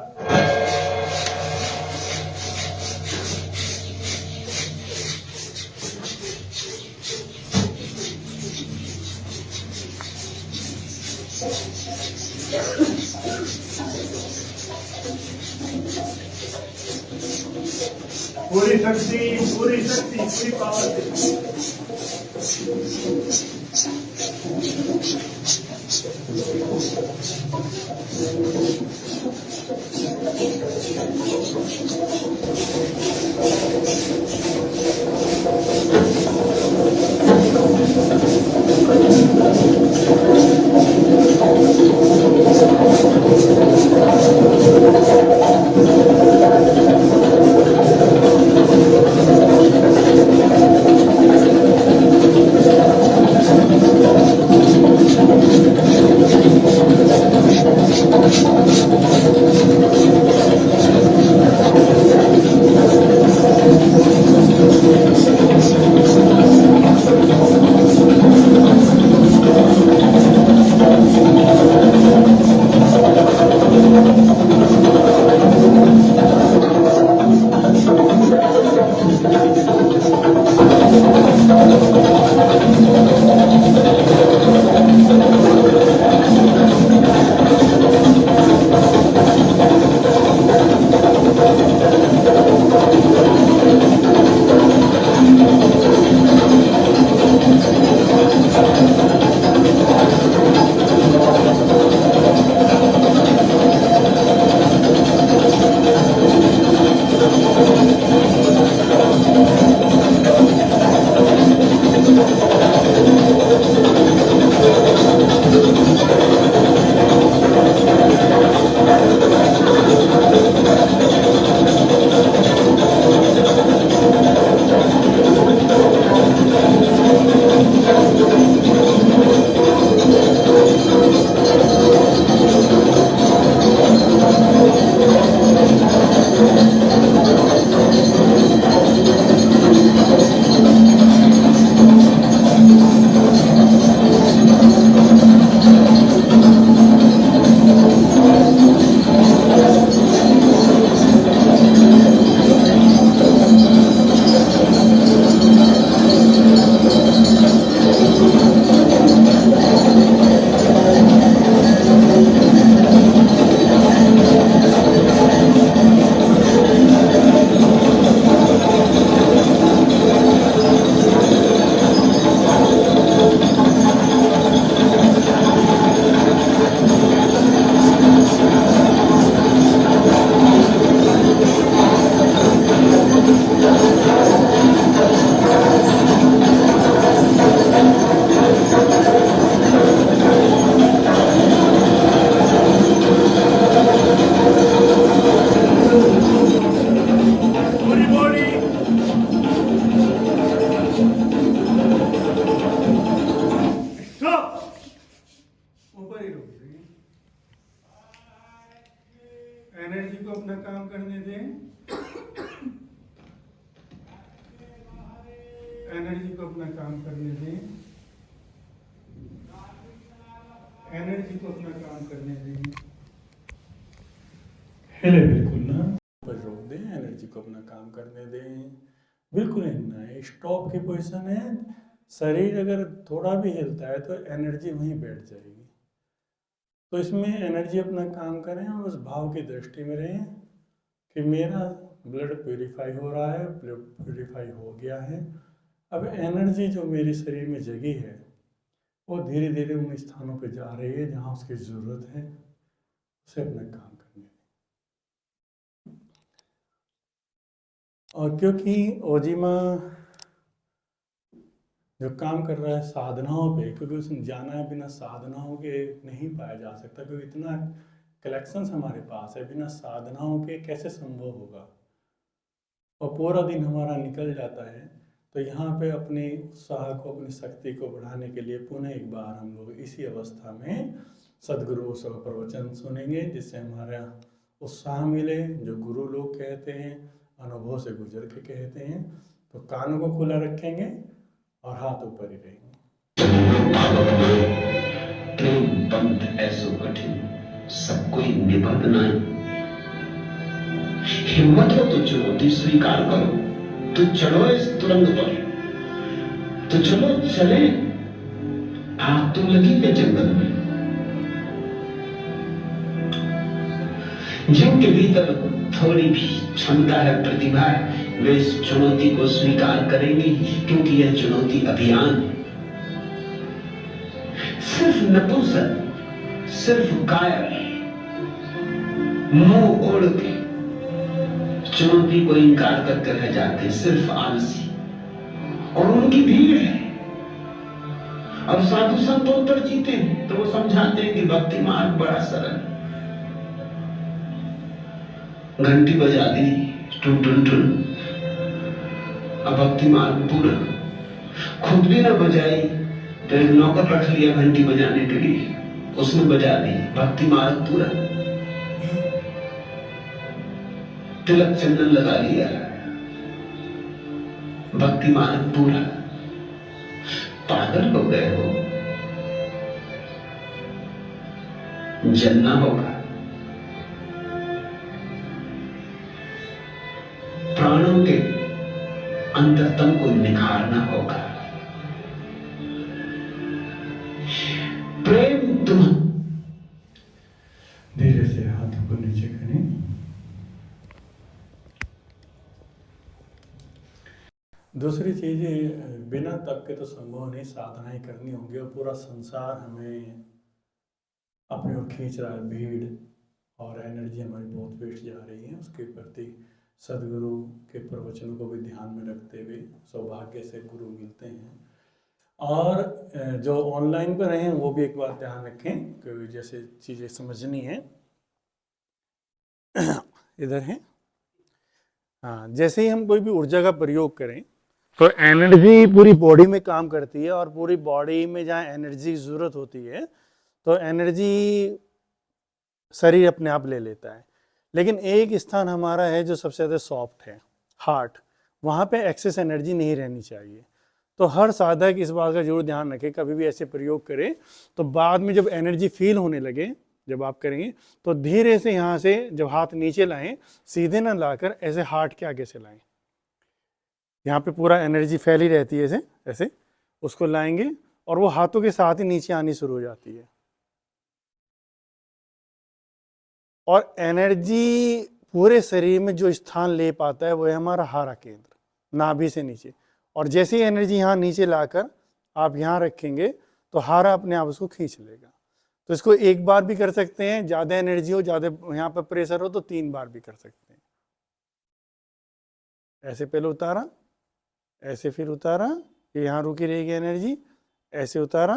पूरी शक्ति, पूरी शक्ति, पूरी पावर से। करने दें, एनर्जी को अपना काम करने दें, एनर्जी को अपना काम करने दें। हिले बिल्कुल ना, पर रोक दें, एनर्जी को अपना काम करने दें, बिल्कुल हिलना है। स्टॉप की पोजीशन है। शरीर अगर थोड़ा भी हिलता है तो एनर्जी वहीं बैठ जाएगी। तो इसमें एनर्जी अपना काम करें और उस भाव की दृष्टि में रहें कि मेरा ब्लड प्यूरिफाई हो रहा है, ब्लड प्यूरिफाई हो गया है। अब एनर्जी जो मेरे शरीर में जगी है वो धीरे धीरे उन स्थानों पे जा रही है जहाँ उसकी ज़रूरत है, उसे अपना काम करने दें। और क्योंकि ओजिमा जो काम कर रहा है साधनाओं पे, क्योंकि उसने जाना है बिना साधनाओं के नहीं पाया जा सकता, क्योंकि इतना कलेक्शंस हमारे पास है, बिना साधनाओं के कैसे संभव होगा। और पूरा दिन हमारा निकल जाता है। तो यहाँ पे अपने उत्साह को, अपनी शक्ति को बढ़ाने के लिए पुनः एक बार हम लोग इसी अवस्था में सदगुरु का प्रवचन सुनेंगे, जिससे हमारा उत्साह मिले। जो गुरु लोग कहते हैं, अनुभव से गुजर के कहते हैं। तो कानों को खुला रखेंगे और हाथ ऊपर ही रहेंगे। प्रेम बंध ऐसो कठिन, सब कोई निबद्ध नहीं। हिम्मत हो तो चुनौती स्वीकार करो, तो चढ़ो इस तुरंग पर, तो चलो चले। आग तो लगी है जंगल में, जिनके भीतर थोड़ी भी क्षमता है, प्रतिभा है, वे इस चुनौती को स्वीकार करेंगे, क्योंकि यह चुनौती अभियान है। सिर्फ नपुंसक, सिर्फ कायर, मुंह ओढ़ के चुनौती को इनकार करके रह जाते हैं, सिर्फ आलसी। और उनकी भीड़ है। अब साधु संत उत्तर जीते हैं तो वो समझाते हैं कि भक्ति मार्ग बड़ा सरल। घंटी बजा दी, टुन टुन टुन, अब भक्ति मार्ग पूरा। खुद भी ना बजाई तो एक नौकर रख लिया घंटी बजाने के लिए, उसने बजा दी, भक्ति मार्ग पूरा। तिलक चंदन लगा लिया, भक्ति मार्ग पूरा। पागल हो गए हो, जलना होगा, प्राणों के अंतरतम को निखारना होगा। प्रेम तुम धीरे से हाथों को नीचे करें। दूसरी चीज़, बिना तप के तो संभव नहीं, साधना ही करनी होगी। और पूरा संसार हमें अपनी ओर खींच रहा है, भीड़ और एनर्जी हमारी बहुत वेस्ट जा रही है। उसके प्रति सदगुरु के प्रवचनों को भी ध्यान में रखते हुए सौभाग्य से गुरु मिलते हैं। और जो ऑनलाइन पर हैं वो भी एक बात ध्यान रखें, क्योंकि जैसे चीज़ें समझनी है इधर है। हाँ, जैसे ही हम कोई भी ऊर्जा का प्रयोग करें तो एनर्जी पूरी बॉडी में काम करती है, और पूरी बॉडी में जहाँ एनर्जी की ज़रूरत होती है तो एनर्जी शरीर अपने आप ले लेता है। लेकिन एक स्थान हमारा है जो सबसे ज़्यादा सॉफ्ट है, हार्ट, वहाँ पे एक्सेस एनर्जी नहीं रहनी चाहिए। तो हर साधक इस बात का जरूर ध्यान रखें, कभी भी ऐसे प्रयोग करें तो बाद में जब एनर्जी फील होने लगे, जब आप करेंगे तो धीरे से यहाँ से जब हाथ नीचे लाएं, सीधे ना लाकर ऐसे हार्ट के आगे से लाएं। यहाँ पे पूरा एनर्जी फैली रहती है, ऐसे ऐसे उसको लाएंगे और वो हाथों के साथ ही नीचे आनी शुरू हो जाती है। और एनर्जी पूरे शरीर में जो स्थान ले पाता है वो है हमारा हारा केंद्र, नाभि से नीचे। और जैसे ही एनर्जी यहाँ नीचे लाकर आप यहाँ रखेंगे तो हारा अपने आप उसको खींच लेगा। तो इसको एक बार भी कर सकते हैं, ज़्यादा एनर्जी हो, ज़्यादा यहाँ पर प्रेशर हो तो 3 बार भी कर सकते हैं। ऐसे पहले उतारा, ऐसे फिर उतारा, ये यहाँ रुकी रहेगी एनर्जी, ऐसे उतारा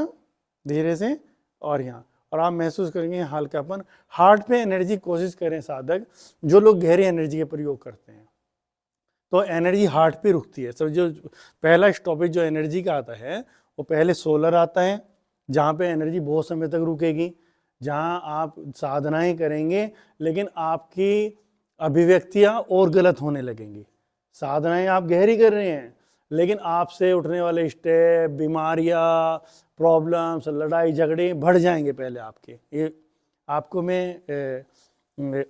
धीरे से और यहाँ, और आप महसूस करेंगे हल्कापन। हार्ट पे एनर्जी कोशिश करें साधक, जो लोग गहरी एनर्जी के प्रयोग करते हैं तो एनर्जी हार्ट पे रुकती है। सब जो पहला स्टॉपेज जो एनर्जी का आता है वो पहले सोलर आता है, जहाँ पे एनर्जी बहुत समय तक रुकेगी, जहाँ आप साधनाएं करेंगे लेकिन आपकी अभिव्यक्तियां और गलत होने लगेंगी। साधनाएं आप गहरी कर रहे हैं, लेकिन आपसे उठने वाले स्टेप, बीमारियां, प्रॉब्लम्स, लड़ाई झगड़े बढ़ जाएंगे पहले आपके। ये आपको मैं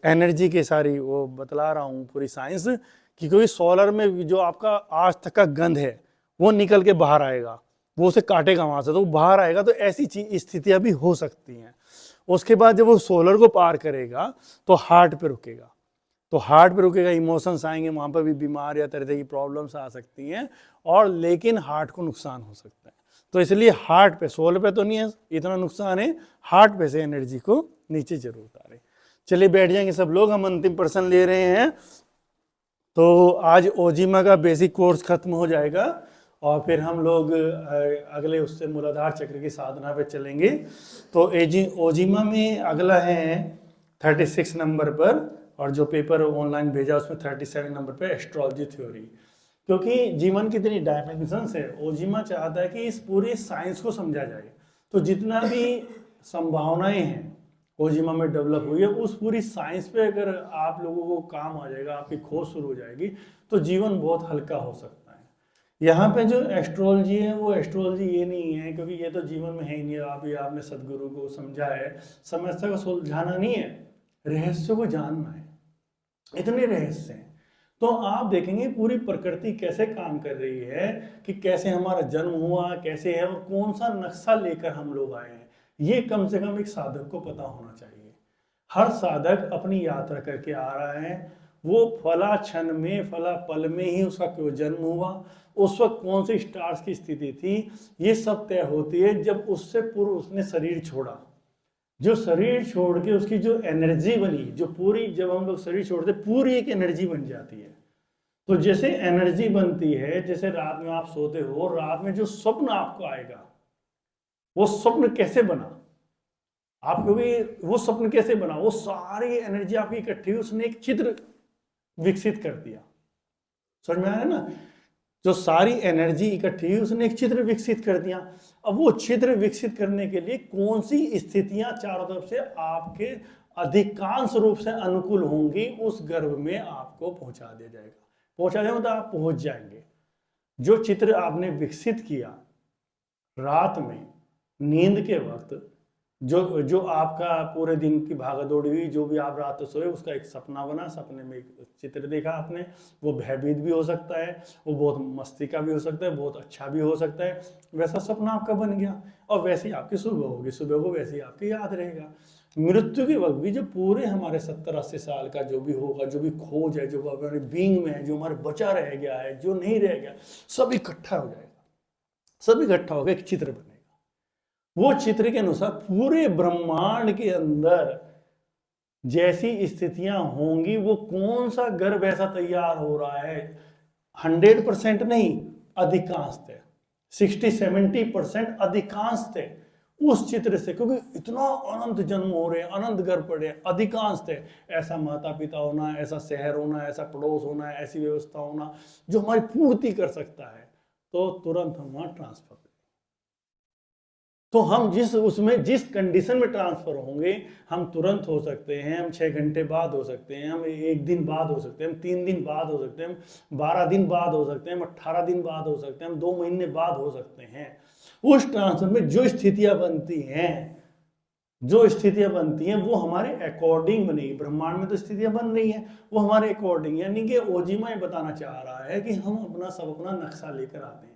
एनर्जी की सारी वो बतला रहा हूँ पूरी साइंस कि क्योंकि सोलर में जो आपका आज तक का गंध है वो निकल के बाहर आएगा, वो उसे काटेगा वहाँ से, तो वो बाहर आएगा। तो ऐसी स्थितियाँ भी हो सकती हैं। उसके बाद जब वो सोलर को पार करेगा तो हार्ट पे रुकेगा, तो हार्ट पे रुकेगा, इमोशंस आएंगे, वहाँ पर भी बीमारियाँ, तरह तरह की प्रॉब्लम्स आ सकती हैं, और लेकिन हार्ट को नुकसान हो सकता है। तो इसलिए हार्ट पे, सोलर पे तो नहीं है इतना नुकसान है, हार्ट पे से एनर्जी को नीचे जरूर उतारे। चलिए बैठ जाएंगे सब लोग, हम अंतिम प्रश्न ले रहे हैं। तो आज ओजिमा का बेसिक कोर्स खत्म हो जाएगा और फिर हम लोग अगले उससे मूलाधार चक्र की साधना पे चलेंगे। तो ओजिमा में अगला है 36 नंबर पर, और जो पेपर ऑनलाइन भेजा उसमें 37 नंबर पे एस्ट्रोलॉजी थ्योरी। क्योंकि जीवन की इतनी डायमेंशंस है, ओजिमा चाहता है कि इस पूरे साइंस को समझा जाए। तो जितना भी संभावनाएं हैं ओजिमा में डेवलप हुई है, उस पूरी साइंस पे अगर आप लोगों को काम आ जाएगा, आपकी खोज शुरू हो जाएगी, तो जीवन बहुत हल्का हो सकता है। यहाँ पे जो एस्ट्रोलॉजी है वो एस्ट्रोलॉजी ये नहीं है, क्योंकि ये तो जीवन में है ही नहीं। अभी आपने सदगुरु को समझा है, समस्या को सुलझाना नहीं है, रहस्य को जानना है। इतने रहस्य हैं। तो आप देखेंगे पूरी प्रकृति कैसे काम कर रही है, कि कैसे हमारा जन्म हुआ, कैसे है, और कौन सा नक्शा लेकर हम लोग आए हैं, ये कम से कम एक साधक को पता होना चाहिए। हर साधक अपनी यात्रा करके आ रहा है, वो फला क्षण में, फला पल में ही उसका क्यों जन्म हुआ, उस वक्त कौन सी स्टार्स की स्थिति थी, ये सब तय होती है जब उससे पूर्व उसने शरीर छोड़ा। जो शरीर छोड़ के उसकी जो एनर्जी बनी, जो पूरी, जब हम लोग शरीर छोड़ते पूरी एक एनर्जी बन जाती है। तो जैसे एनर्जी बनती है, जैसे रात में आप सोते हो, रात में जो स्वप्न आपको आएगा, वो स्वप्न कैसे बना, आपको भी वो स्वप्न कैसे बना, वो सारी एनर्जी आपकी इकट्ठी हुई, उसने एक चित्र विकसित कर दिया। समझ में आया ना? जो सारी एनर्जी इकट्ठी हुई, उसने एक चित्र विकसित कर दिया। अब वो चित्र विकसित करने के लिए कौन सी स्थितियां चारों तरफ से आपके अधिकांश रूप से अनुकूल होंगी, उस गर्भ में आपको पहुंचा दिया जाएगा। पहुंचा जाएगा मतलब आप पहुंच जाएंगे। जो चित्र आपने विकसित किया रात में नींद के वक्त, जो आपका पूरे दिन की भागदौड़ हुई, जो भी आप रात सोए, उसका एक सपना बना, सपने में एक चित्र देखा आपने, वो भयभीत भी हो सकता है, वो बहुत मस्ती का भी हो सकता है, बहुत अच्छा भी हो सकता है। वैसा सपना आपका बन गया, और वैसे ही आपकी सुबह होगी, सुबह को वैसे ही आपकी याद रहेगा। मृत्यु के वक्त भी जो पूरे हमारे 70-80 साल का जो भी होगा, जो भी खोज है, जो हमारे बीइंग में है, जो हमारे बचा रह गया है, जो नहीं रह गया, सब इकट्ठा हो जाएगा। सब इकट्ठा होकर एक चित्र बनेगा। वो चित्र के अनुसार पूरे ब्रह्मांड के अंदर जैसी स्थितियां होंगी, वो कौन सा गर्भ ऐसा तैयार हो रहा है, 100% नहीं, अधिकांश थे, 60-70% अधिकांश थे उस चित्र से। क्योंकि इतना अनंत जन्म हो रहे हैं, अनंत गर्भ पड़े, अधिकांश थे। ऐसा माता पिता होना, ऐसा शहर होना, ऐसा पड़ोस होना, ऐसी व्यवस्था होना जो हमारी पूर्ति कर सकता है, तो तुरंत हम वहां ट्रांसफर। तो हम जिस कंडीशन में ट्रांसफर होंगे, हम तुरंत हो सकते हैं, हम 6 घंटे बाद हो सकते हैं, हम 1 दिन बाद हो सकते हैं, हम 3 दिन बाद हो सकते हैं, हम 12 दिन बाद हो सकते हैं, हम 18 दिन बाद हो सकते हैं, हम 2 महीने बाद हो सकते हैं। उस ट्रांसफर में जो स्थितियां बनती हैं, वो हमारे अकॉर्डिंग बनेगी। ब्रह्मांड में तो स्थितियां बन रही हैं, वो हमारे अकॉर्डिंग, यानी कि ओजिमा ये बताना चाह रहा है कि हम अपना नक्शा लेकर आते हैं।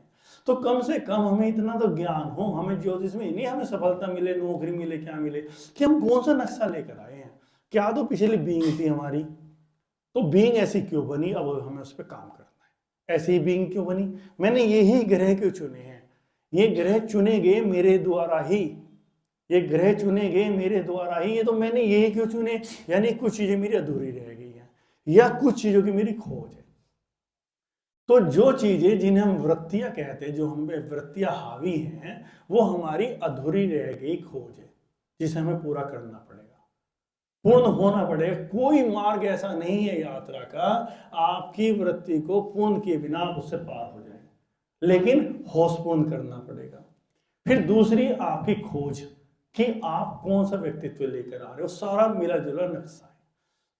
तो कम से कम हमें इतना तो ज्ञान हो, हमें ज्योतिष में नहीं हमें सफलता मिले, नौकरी मिले, क्या मिले, कि हम कौन सा नक्शा लेकर आए हैं। क्या तो पिछली बीइंग थी हमारी, तो बीइंग ऐसी क्यों बनी, अब हमें उस पर काम करना है। ऐसी ही बीइंग क्यों बनी, मैंने यही ग्रह क्यों चुने हैं, ये ग्रह चुने गए मेरे द्वारा ही, ये ग्रह चुने गए मेरे द्वारा ही, ये तो मैंने यही क्यों चुने, यानी कुछ चीजें मेरी अधूरी रह गई हैं, या कुछ चीजों की मेरी खोज है। तो जो चीजें जिन्हें हम वृत्तियां कहते हैं, जो हम पे वृत्तियां हावी हैं, वो हमारी अधूरी रह गई खोज है, जिसे हमें पूरा करना पड़ेगा, पूर्ण होना पड़ेगा। कोई मार्ग ऐसा नहीं है यात्रा का आपकी वृत्ति को पूर्ण किए बिना आप उससे पार हो जाए, लेकिन होश पूर्ण करना पड़ेगा। फिर दूसरी आपकी खोज कि आप कौन सा व्यक्तित्व लेकर आ रहे हो, सारा मिला जुला नक्शा है।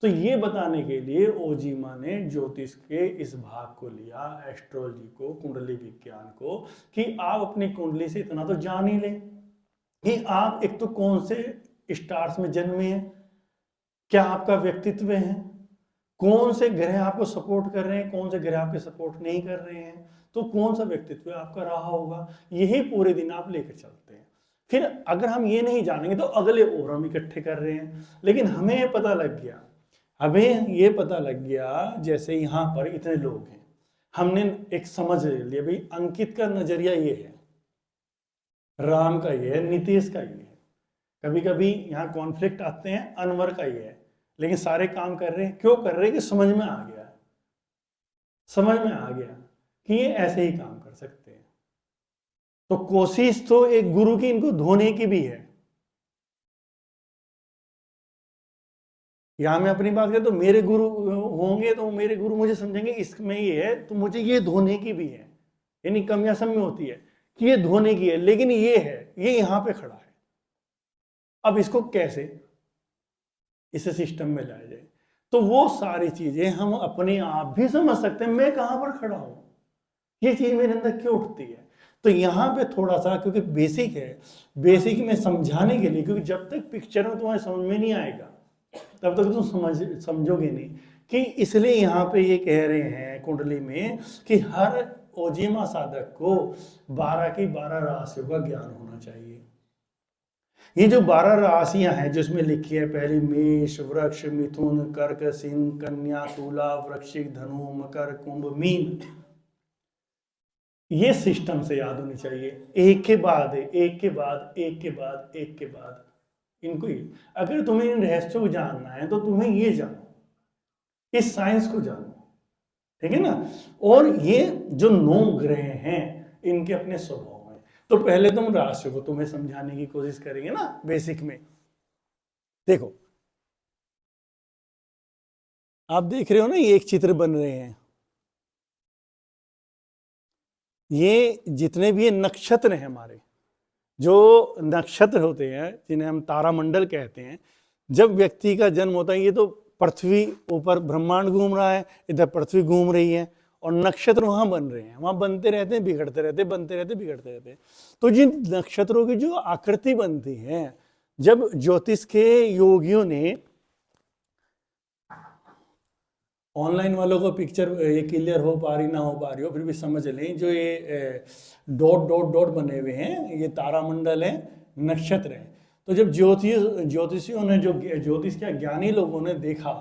तो ये बताने के लिए ओजीमा ने ज्योतिष के इस भाग को लिया, एस्ट्रोलॉजी को, कुंडली विज्ञान को, कि आप अपनी कुंडली से इतना तो जान ही लें कि आप एक तो कौन से स्टार्स में जन्मे हैं, क्या आपका व्यक्तित्व है, कौन से ग्रह आपको सपोर्ट कर रहे हैं, कौन से ग्रह आपके सपोर्ट नहीं कर रहे हैं, तो कौन सा व्यक्तित्व आपका रहा होगा, यही पूरे दिन आप लेकर चलते हैं। फिर अगर हम ये नहीं जानेंगे तो अगले और हम इकट्ठे कर रहे हैं। लेकिन हमें पता लग गया, हमें ये पता लग गया, जैसे यहाँ पर इतने लोग हैं, हमने एक समझ लिया भाई अंकित का नजरिया ये है, राम का ये है, नीतीश का ये है, कभी कभी यहाँ कॉन्फ्लिक्ट आते हैं, अनवर का ये है, लेकिन सारे काम कर रहे हैं। क्यों कर रहे हैं? कि समझ में आ गया, समझ में आ गया कि ये ऐसे ही काम कर सकते हैं। तो कोशिश तो एक गुरु की इनको धोने की भी है। यहां मैं अपनी बात करें तो मेरे गुरु होंगे तो मेरे गुरु मुझे समझेंगे इसमें ये है, तो मुझे ये धोने की भी है। यानी कमियां सब में होती है कि ये धोने की है, लेकिन ये है, ये यहां पे खड़ा है। अब इसको कैसे इस सिस्टम में लाया जाए, तो वो सारी चीजें हम अपने आप भी समझ सकते हैं। मैं कहां पर खड़ा हूं, ये चीज मेरे अंदर क्यों उठती है। तो यहाँ पे थोड़ा सा, क्योंकि बेसिक है, बेसिक में समझाने के लिए, क्योंकि जब तक पिक्चर में तुम्हारे समझ में नहीं आएगा तब तक तुम समझोगे नहीं, कि इसलिए यहाँ पे ये कह रहे हैं कुंडली में कि हर ओजीमा साधक को 12 की 12 राशियों का ज्ञान होना चाहिए। ये जो 12 राशियां हैं जिसमें लिखी है, पहली मेष, वृक्ष, मिथुन, कर्क, सिंह, कन्या, तुला, वृश्चिक, धनु, मकर, कुंभ, मीन, ये सिस्टम से याद होनी चाहिए, एक के बाद एक के बाद एक के बाद एक के बाद इनको ही। अगर तुम्हें इन रहस्यों को जानना है तो तुम्हें ये जानो, इस साइंस को जानो, ठीक है ना। और ये जो 9 ग्रह हैं इनके अपने स्वभाव हैं। तो पहले तुम राशियों को तुम्हें समझाने की कोशिश करेंगे ना बेसिक में। देखो आप देख रहे हो ना, ये एक चित्र बन रहे हैं, ये जितने भी ये नक्षत्र हैं हमारे, जो नक्षत्र होते हैं जिन्हें हम तारामंडल कहते हैं, जब व्यक्ति का जन्म होता है, ये तो पृथ्वी ऊपर ब्रह्मांड घूम रहा है, इधर पृथ्वी घूम रही है, और नक्षत्र वहां बन रहे हैं, वहां बनते रहते हैं, बिगड़ते रहते हैं, बनते रहते हैं, बिगड़ते रहते हैं। तो जिन नक्षत्रों की जो आकृति बनती है, जब ज्योतिष के योगियों ने, ऑनलाइन वालों को पिक्चर ये क्लियर हो पा रही ना हो पा रही हो, फिर भी समझ लें, जो ये डॉट डॉट डॉट बने हुए हैं, ये तारामंडल है, नक्षत्र है। तो जब ज्योतिषियों ने, जो ज्योतिष के ज्ञानी लोगों ने देखा,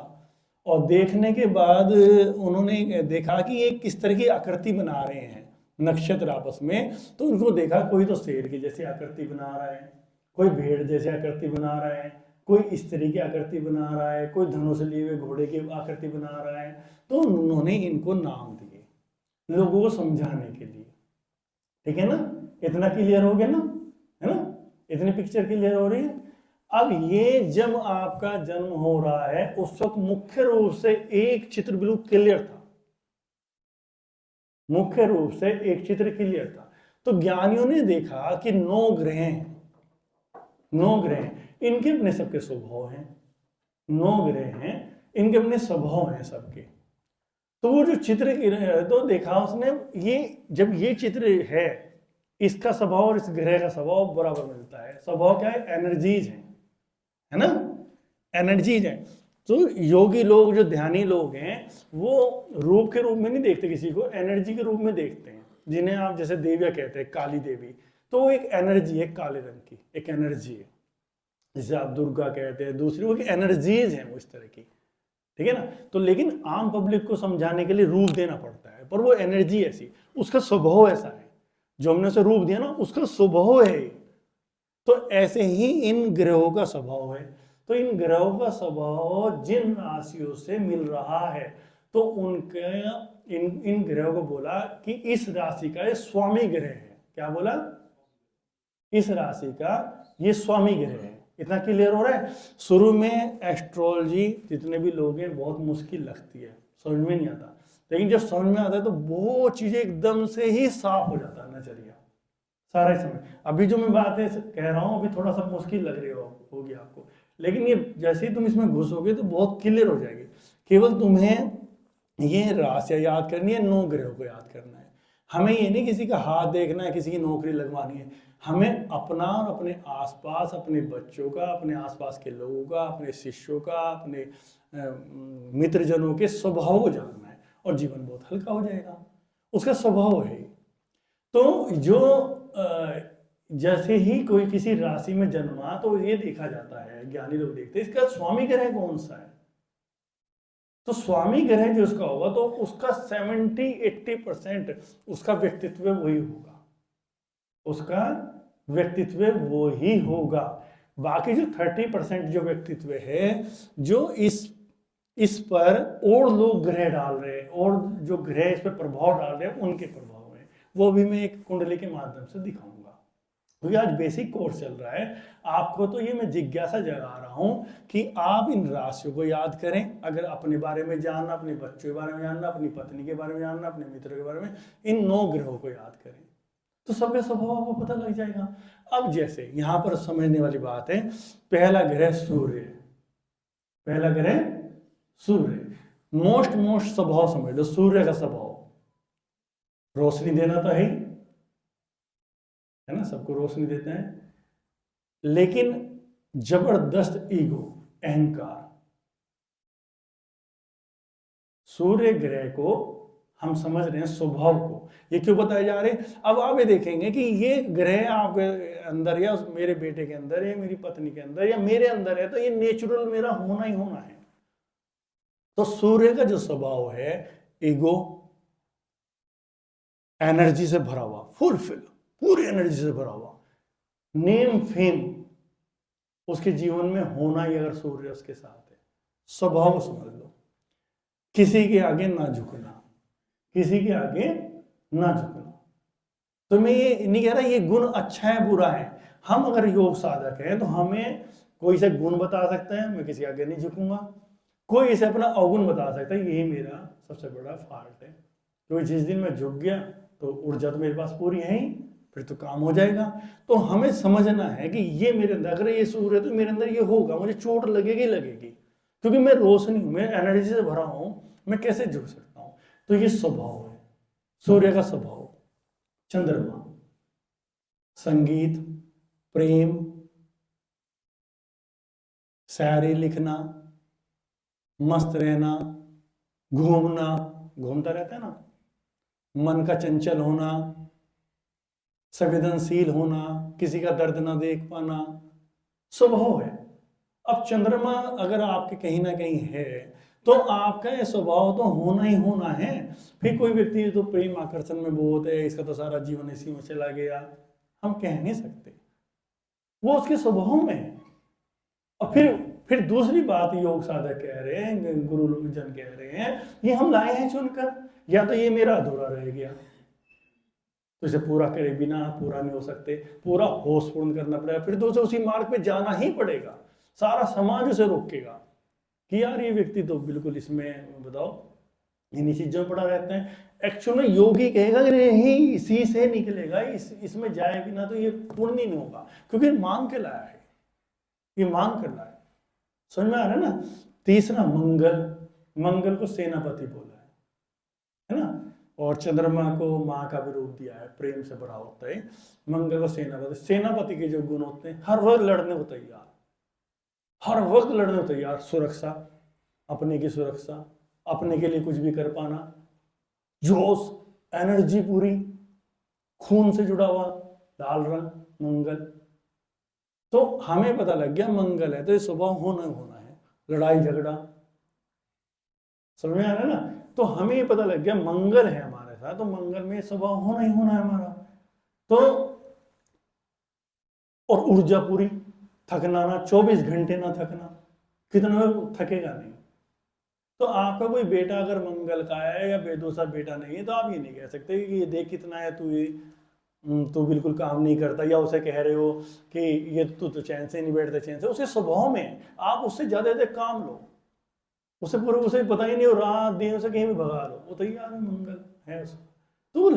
और देखने के बाद उन्होंने देखा कि ये किस तरह की आकृति बना रहे हैं नक्षत्र आपस में, तो उनको देखा कोई तो शेर की जैसी आकृति बना रहा है, कोई भेड़ जैसी आकृति बना रहा है, कोई स्त्री की आकृति बना रहा है, कोई धनुष लिए हुए घोड़े की आकृति बना रहा है। तो उन्होंने इनको नाम दिए लोगों को समझाने के लिए, ठीक है ना। इतना क्लियर हो गया ना, है ना, इतनी पिक्चर क्लियर हो रही है। अब ये जब आपका जन्म हो रहा है उस वक्त मुख्य रूप से एक चित्र बिल्कुल क्लियर था, मुख्य रूप से एक चित्र क्लियर था। तो ज्ञानियों ने देखा कि 9 ग्रह हैं, 9 ग्रह, इनके अपने सबके स्वभाव हैं, 9 ग्रह हैं, इनके अपने स्वभाव हैं सबके। तो वो जो चित्र, तो देखा उसने, ये जब ये चित्र है, इसका स्वभाव और इस ग्रह का स्वभाव बराबर मिलता है। स्वभाव क्या है? एनर्जीज है ना, एनर्जीज है। तो योगी लोग, जो ध्यानी लोग हैं, वो रूप के रूप में नहीं देखते किसी को, एनर्जी के रूप में देखते हैं। जिन्हें आप जैसे देविया कहते हैं, काली देवी, तो वो एक एनर्जी है, काले रंग की एक एनर्जी है। जिसे आप दुर्गा कहते हैं, दूसरी वो एनर्जीज हैं वो इस तरह की, ठीक है ना। तो लेकिन आम पब्लिक को समझाने के लिए रूप देना पड़ता है, पर वो एनर्जी ऐसी, उसका स्वभाव ऐसा है, जो हमने उसे रूप दिया ना, उसका स्वभाव है। तो ऐसे ही इन ग्रहों का स्वभाव है। तो इन ग्रहों का स्वभाव जिन राशियों से मिल रहा है, तो उनके इन ग्रहों को बोला कि इस राशि का ये स्वामी ग्रह है। क्या बोला? इस राशि का ये स्वामी ग्रह है। इतना क्लियर हो रहा है? शुरू में एस्ट्रोलॉजी जितने भी लोग हैं बहुत मुश्किल लगती है, समझ में नहीं आता, लेकिन जब समझ में आता है तो वो चीजें एकदम से ही साफ हो जाता है नजरिया सारा ही समय। अभी जो मैं बातें कह रहा हूँ अभी थोड़ा सा मुश्किल लग रही होगी आपको, लेकिन ये जैसे ही तुम इसमें घुसोगे तो बहुत क्लियर हो जाएगी। केवल तुम्हें ये राशियां याद करनी है, 9 ग्रहों को याद करना है। हमें ये नहीं किसी का हाथ देखना है, किसी की नौकरी लगवानी है। हमें अपना और अपने आसपास, अपने बच्चों का, अपने आसपास के लोगों का, अपने शिष्यों का, अपने मित्रजनों के स्वभाव को जानना है और जीवन बहुत हल्का हो जाएगा। उसका स्वभाव है। तो जो जैसे ही कोई किसी राशि में जन्मा तो ये देखा जाता है, ज्ञानी लोग देखते हैं इसका स्वामी ग्रह कौन सा है। तो स्वामी ग्रह जो उसका होगा तो उसका 70-80% उसका व्यक्तित्व वही होगा, उसका व्यक्तित्व वो ही होगा। बाकी जो 30% जो व्यक्तित्व है, जो इस पर और लोग ग्रह डाल रहे हैं और जो ग्रह इस पर प्रभाव डाल रहे हैं उनके प्रभाव है, वो भी मैं एक कुंडली के माध्यम से दिखाऊंगा। क्योंकि आज बेसिक कोर्स चल रहा है, आपको तो ये मैं जिज्ञासा जगा रहा हूं कि आप इन राशियों को याद करें। अगर अपने बारे में जानना, अपने बच्चों के बारे में जानना, अपनी पत्नी के बारे में जानना, अपने मित्रों के बारे में, इन 9 ग्रहों को याद करें तो सबके स्वभाव को पता लग जाएगा। अब जैसे यहाँ पर समझने वाली बात है, पहला ग्रह सूर्य, पहला ग्रह सूर्य, मोस्ट स्वभाव समझ लो। सूर्य का स्वभाव रोशनी देना तो है ना, सबको रोशनी देते हैं, लेकिन जबरदस्त ईगो, अहंकार। सूर्य ग्रह को हम समझ रहे हैं स्वभाव को, ये क्यों बताए जा रहे हैं। अब आप ये देखेंगे कि ये ग्रह आपके अंदर या मेरे बेटे के अंदर या मेरी पत्नी के अंदर या मेरे अंदर है तो ये नेचुरल मेरा होना ही होना है। तो सूर्य का जो स्वभाव है, ईगो, एनर्जी से भरा हुआ, फुलफिल, पूरी एनर्जी से भरा हुआ, नेम फेम उसके जीवन में होना ही अगर सूर्य उसके साथ है। स्वभाव समझ लो, किसी के आगे ना झुकना, किसी के आगे ना झुकना। तो मैं ये नहीं कह रहा ये गुण अच्छा है बुरा है। हम अगर योग साधक हैं तो हमें कोई से गुण बता सकता है, मैं किसी आगे नहीं झुकूंगा। कोई इसे अपना अवगुण बता सकता है, यही मेरा सबसे बड़ा फॉल्ट है। क्योंकि जिस दिन मैं झुक गया तो ऊर्जा तो मेरे पास पूरी है ही, फिर तो काम हो जाएगा। तो हमें समझना है कि ये मेरे अंदर, अगर ये सूर्य है तो मेरे अंदर ये होगा, मुझे चोट लगेगी लगेगी, क्योंकि मैं रोशनी हूं, मैं एनर्जी से भरा हूं, मैं कैसे झुक सकता हूं। तो ये स्वभाव है, सूर्य का स्वभाव। चंद्रमा, संगीत, प्रेम, शायरी लिखना, मस्त रहना, घूमना, घूमता रहता है ना, मन का चंचल होना, संवेदनशील होना, किसी का दर्द ना देख पाना, स्वभाव है। अब चंद्रमा अगर आपके कहीं ना कहीं है तो आपका ये स्वभाव तो होना ही होना है। फिर कोई व्यक्ति तो प्रेम आकर्षण में बहुत है, इसका तो सारा जीवन इसी में चला गया, हम कह नहीं सकते, वो उसके स्वभाव में है। और फिर दूसरी बात योग साधक कह रहे हैं, गुरु जन कह रहे हैं, ये हम लाए हैं चुनकर, या तो ये मेरा अधूरा रह गया तो इसे पूरा करे बिना पूरा नहीं हो सकते, पूरा होश पूर्ण करना पड़ेगा, फिर तो उसे उसी मार्ग पे जाना ही पड़ेगा। सारा समाज उसे रोकेगा कि यार ये व्यक्ति तो बिल्कुल इसमें बताओ इन्हीं चीजों में पड़ा रहता है। एक्चुअल में योगी कहेगा कि यही इसी से निकलेगा, इसमें जाए बिना तो ये पूर्ण नहीं होगा, क्योंकि मांग के लाया है, ये मांग कर लाया। समझ में आ रहा है ना। तीसरा मंगल, मंगल को सेनापति बोला है ना, और चंद्रमा को माँ का भी रूप दिया है, प्रेम से भरा होता है। मंगल को सेनापति, सेनापति के जो गुण होते हैं, हर वक्त लड़ने को तैयार, हर वक्त लड़ने को तैयार। सुरक्षा, अपने की सुरक्षा, अपने के लिए कुछ भी कर पाना, जोश, एनर्जी पूरी, खून से जुड़ा हुआ, लाल रंग, मंगल। तो हमें पता लग गया मंगल है तो ये स्वभाव होना होना है, लड़ाई झगड़ा, समझ में आ रहा है ना। तो हमें ये पता लग गया मंगल है हमारे साथ, तो मंगल में स्वभाव होना ही होना है हमारा। तो और ऊर्जा पूरी, थकना ना, 24 घंटे ना थकना, कितना थकेगा नहीं। तो आपका कोई बेटा अगर मंगल का है या बेदोसा बेटा नहीं है तो आप ये नहीं कह सकते कि ये देख कितना है तू बिल्कुल काम नहीं करता, या उसे कह रहे हो कि ये तू तो चैन से नहीं बैठता, चैन से। उसके स्वभाव में आप उससे ज्यादा काम लो, उसे पूरे उसे पता ही नहीं हो, रात दिन उसे कहीं भी भगा लो, वो तैयार है, मंगल है उसे। तो वो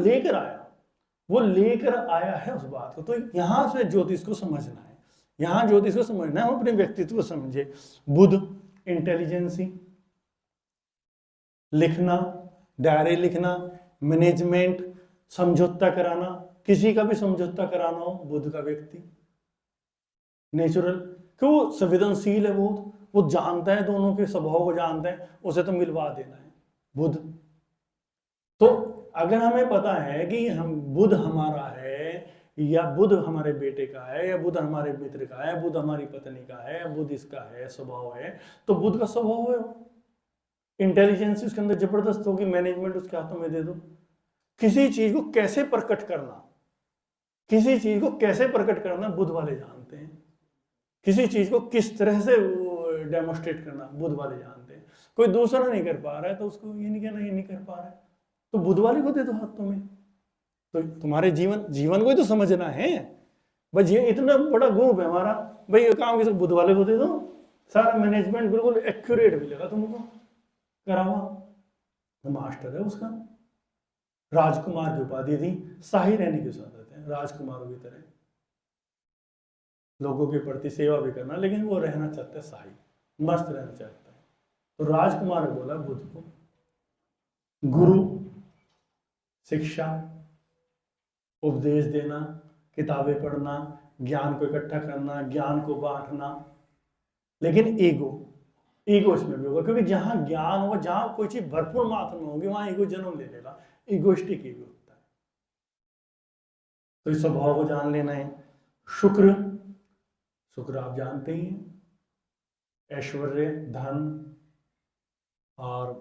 लेकर आया है उस बात को। तो यहाँ से ज्योतिष को समझना है, यहाँ ज्योतिष को समझना है, हम अपने व्यक्तित्व को समझे। बुध इंटेलिजेंसी, लिखना, डायरी लिखना, मैनेजमेंट, समझौता कराना, किसी का भी समझौता कराना हो, बुध का व्यक्ति नेचुरल, क्यों वो संवेदनशील है, वो जानता है, दोनों के स्वभाव को जानता है, उसे तो मिलवा देना है बुध। तो अगर हमें पता है कि हम बुध हमारा है, या बुध हमारे बेटे का है, या बुध हमारे मित्र का है, बुध हमारी पत्नी का है, या बुध इसका है, स्वभाव है, तो बुध का स्वभाव है, इंटेलिजेंस उसके अंदर जबरदस्त होगी, मैनेजमेंट उसके हाथों में दे दो। किसी चीज को कैसे प्रकट करना, किसी चीज को कैसे प्रकट करना बुध वाले जानते हैं, किसी चीज को किस तरह से डेमोस्ट्रेट करना बुध वाले जानते हैं। कोई दूसरा नहीं कर पा रहा है तो उसको ये नहीं कहना ये नहीं कर पा रहा है, तो बुध वाले को दे दो हाथों में। तो तुम्हारे जीवन को ही तो समझना है। बस ये इतना बड़ा ग्रुप है हमारा, भाई ये काम किसी बुध वाले को दे दो, सारा मैनेजमेंट बिल्कुल एक्यूरेट मिलेगा तुमको, करा हुआ तो मास्टर है उसका। राजकुमार की उपाधि थी, शाही रहने की आदत है, राजकुमारों की तरह लोगों के प्रति सेवा भी करना, लेकिन वो रहना चाहता है शाही, मस्त रहना चाहता है। तो राजकुमार बोला बुध को, गुरु शिक्षा, उपदेश देना, किताबें पढ़ना, ज्ञान को इकट्ठा करना, ज्ञान को बांटना, लेकिन ईगो इसमें भी होगा, क्योंकि जहां ज्ञान होगा, जहां कोई चीज भरपूर मात्रा में होगी, वहां ईगो जन्म ले लेगा, ईगोइस्टिक ईगो होता है। तो इस स्वभाव को जान लेना है। शुक्र आप जानते ही हैं, ऐश्वर्य, धन और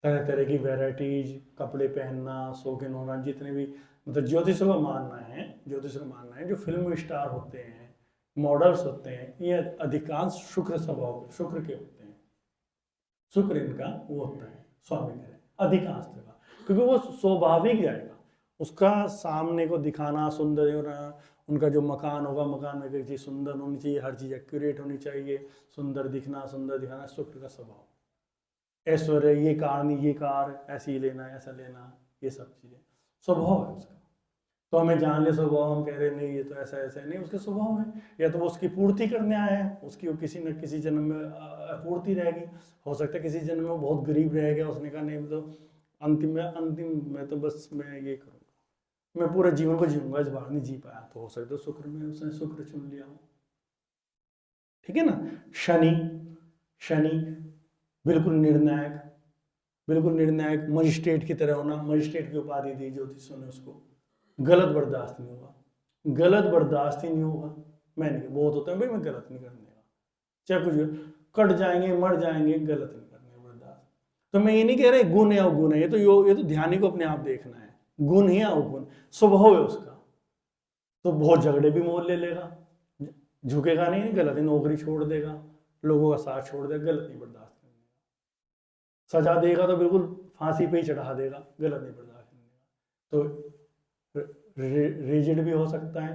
तरह तरह की वैराइटीज, कपड़े पहनना, शौकीन होना, जितने भी मतलब ज्योतिषों का मानना है जो फिल्म स्टार होते हैं, मॉडल्स होते हैं, ये अधिकांश शुक्र स्वभाव, शुक्र के होते हैं। शुक्र इनका वो होता है स्वामी ग्रह अधिकांश जगह, क्योंकि वो स्वाभाविक जाएगा, उसका सामने को दिखाना, सुंदर होना, उनका जो मकान होगा, मकान में कोई चीज़ सुंदर होनी चाहिए, हर चीज़ एक्यूरेट होनी चाहिए, सुंदर दिखाना शुक्र का स्वभाव। ऐश्वर्य, ये कार नहीं, ये कार ऐसी लेना, ऐसा लेना, ये सब चीज़ें स्वभाव है उसका। तो हमें जान ले स्वभाव, हम कह रहे नहीं ये तो ऐसा नहीं, उसके स्वभाव है, या तो वो उसकी पूर्ति करने आया है, उसकी वो किसी न किसी जन्म में अपूर्ति रहेगी, हो सकता है किसी जन्म में बहुत गरीब रह गया, उसने कहा नहीं तो अंतिम में तो बस मैं ये करूँगा, मैं पूरे जीवन को जीऊंगा, इस बार नहीं जी पाया, तो हो सकता है शुक्र में उसने शुक्र चुन लिया हो, ठीक है ना। शनि बिल्कुल निर्णायक, मजिस्ट्रेट की तरह होना, मजिस्ट्रेट की उपाधि दी ज्योतिषों ने उसको। गलत बर्दाश्त नहीं होगा, मैं नहीं, बहुत होता है भाई मैं गलत नहीं करने का, चाहे कुछ कट जाएंगे, मर जाएंगे, गलत नहीं करने बर्दाश्त। तो मैं ये नहीं कह रहा गुण है अवगुण है, ये तो ध्यानी को अपने आप देखना है, गुण ही अवगुण, स्वभाव है उसका। तो बहुत झगड़े भी मोल ले लेगा, झुकेगा नहीं, गलत ही नौकरी छोड़ देगा, लोगों का साथ छोड़ देगा, गलत नहीं बर्दाश्त करने का। सजा देगा तो बिल्कुल फांसी पे ही चढ़ा देगा, गलत नहीं बर्दाश्त करने का। तो रिजिड भी हो सकता है,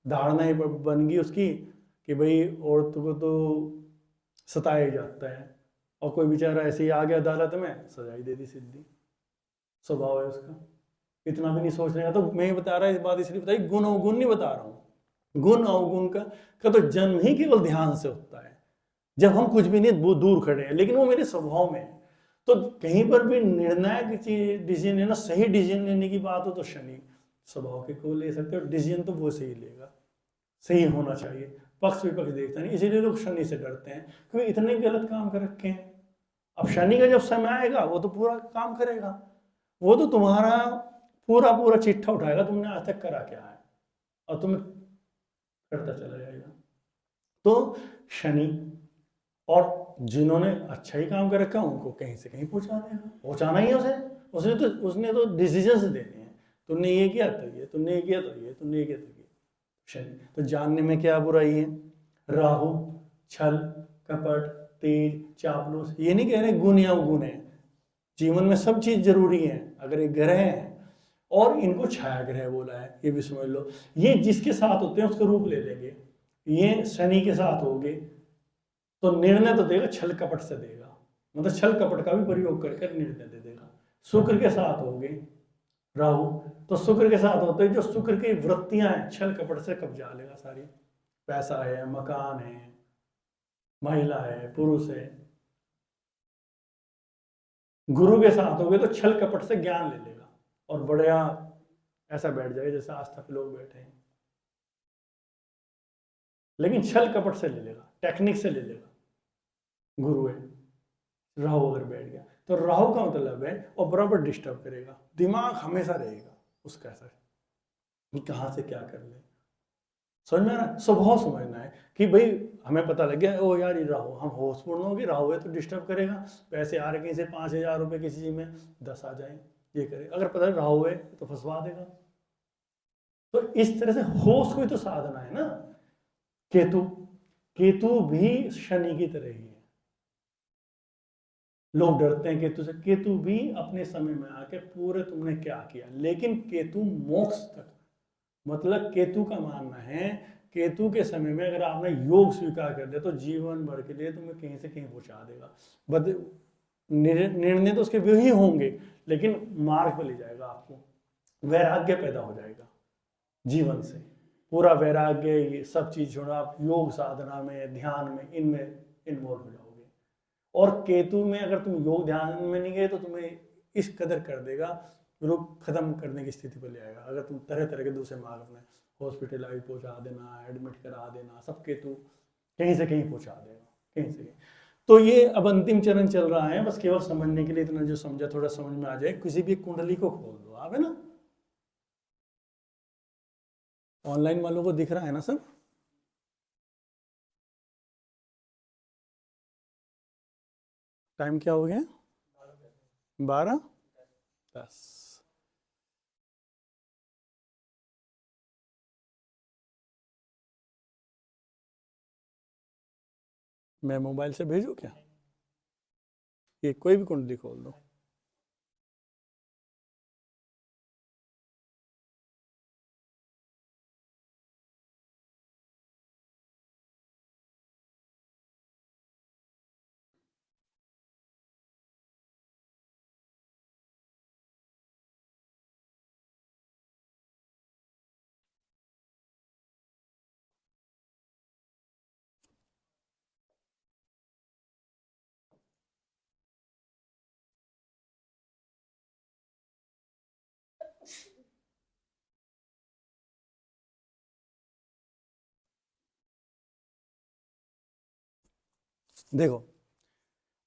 धारणा ही बन गई उसकी कि भाई औरतों को तो सताया जाता है, और कोई बेचारा ऐसे ही आ गया अदालत में, सजा ही दे दी सीधी, स्वभाव है उसका, इतना भी नहीं सोचने का। तो मैं ये बता रहा इस बात इसलिए बताई, गुण अवगुण नहीं बता रहा हूँ, गुण अवगुण का तो जन्म ही केवल ध्यान से होता है, जब हम कुछ भी नहीं दूर खड़े हैं, लेकिन वो मेरे स्वभाव में है। तो कहीं पर भी निर्णायक डिसीजन लेना, सही डिसीजन लेने की बात हो तो शनि स्वभाव के को ले सकते हो, डिसीजन तो वो सही लेगा, सही होना चाहिए, पक्ष विपक्ष देखता नहीं, इसीलिए लोग शनि से डरते हैं, क्योंकि इतने गलत काम कर रखे हैं। अब शनि का जब समय आएगा वो तो पूरा काम करेगा, वो तो तुम्हारा पूरा चिट्ठा उठाएगा, तुमने आज तक करा क्या है, और तुम्हें करता चला जाएगा। तो शनि, और जिन्होंने अच्छा ही काम कर रखा उनको कहीं से कहीं पहुंचाना ही है उसने तो डिसीजंस देने हैं, तुमने ये किया तो ये, तुमने ये किया तो ये, तुमने ये किया तो ये। शनि तो जानने में क्या बुराई है। राहु छल कपट तेज चापलूस, ये नहीं कह रहे गुण या अवगुण है, जीवन में सब चीज जरूरी है। अगर एक ग्रह है और इनको छाया ग्रह बोला है, ये भी समझ लो, ये जिसके साथ होते हैं उसका रूप ले लेंगे। ये शनि के साथ होंगे तो निर्णय तो देगा, छल कपट से देगा, मतलब छल कपट का भी प्रयोग करके निर्णय दे देगा। शुक्र के साथ होंगे, राहु तो शुक्र के साथ होते हैं, जो शुक्र की वृत्तियां हैं छल कपट से कब्जा लेगा सारी, पैसा है, मकान है, महिला है, पुरुष है। गुरु के साथ हो गए तो छल कपट से ज्ञान ले लेगा और बढ़िया ऐसा बैठ जाएगा जैसे आज तक लोग बैठे हैं, लेकिन छल कपट से ले लेगा, टेक्निक से ले लेगा। गुरु है, राहु अगर बैठ गया तो राहु का मतलब है और बराबर डिस्टर्ब करेगा, दिमाग हमेशा रहेगा उसका ऐसा कि कहाँ से क्या कर ले। समझ में आ रहा है? स्वभाव समझना है कि भाई हमें पता लग गया ओ यार ये राहु, हम होशपूर्ण हो गए, राहु है तो डिस्टर्ब करेगा, पैसे आ रहे कहीं से 5,000 रुपये किसी चीज में 10 आ जाए, ये करे, अगर पता है राहु है तो फंसवा देगा। तो इस तरह से होश कोई तो साधना है ना। केतु, केतु भी शनि की तरह ही है। लोग डरते हैं केतु से, केतु भी अपने समय में आके पूरे तुमने क्या किया, लेकिन केतु मोक्ष तक, मतलब केतु का मानना है केतु के समय में अगर आपने योग स्वीकार कर दिया तो जीवन भर के लिए तुम्हें कहीं से कहीं पहुंचा देगा। निर्णय तो उसके भी होंगे लेकिन मार्ग पर ले जाएगा आपको, वैराग्य पैदा हो जाएगा जीवन से, पूरा वैराग्य, ये सब चीज छोड़ो, आप योग साधना में, ध्यान में, इनमें इन्वॉल्व हो जाओगे। और केतु में अगर तुम योग ध्यान में नहीं गए तो तुम्हें इस कदर कर देगा, रोग खत्म करने की स्थिति पर ले आएगा। अगर तुम तरह तरह के दूसरे मार्ग में, हॉस्पिटलाइज पहुंचा देना, एडमिट करा देना, सब केतु कहीं से कहीं पहुंचा देगा, कहीं से कहीं। तो ये अब अंतिम चरण चल रहा है, बस केवल समझने के लिए इतना जो समझा थोड़ा समझ में आ जाए। किसी भी कुंडली को खोल दो आप, है ना, ऑनलाइन वालों को दिख रहा है ना सब। टाइम क्या हो गया? 12:10। मैं मोबाइल से भेजूं क्या? ये कोई भी कुंडली खोल दो। देखो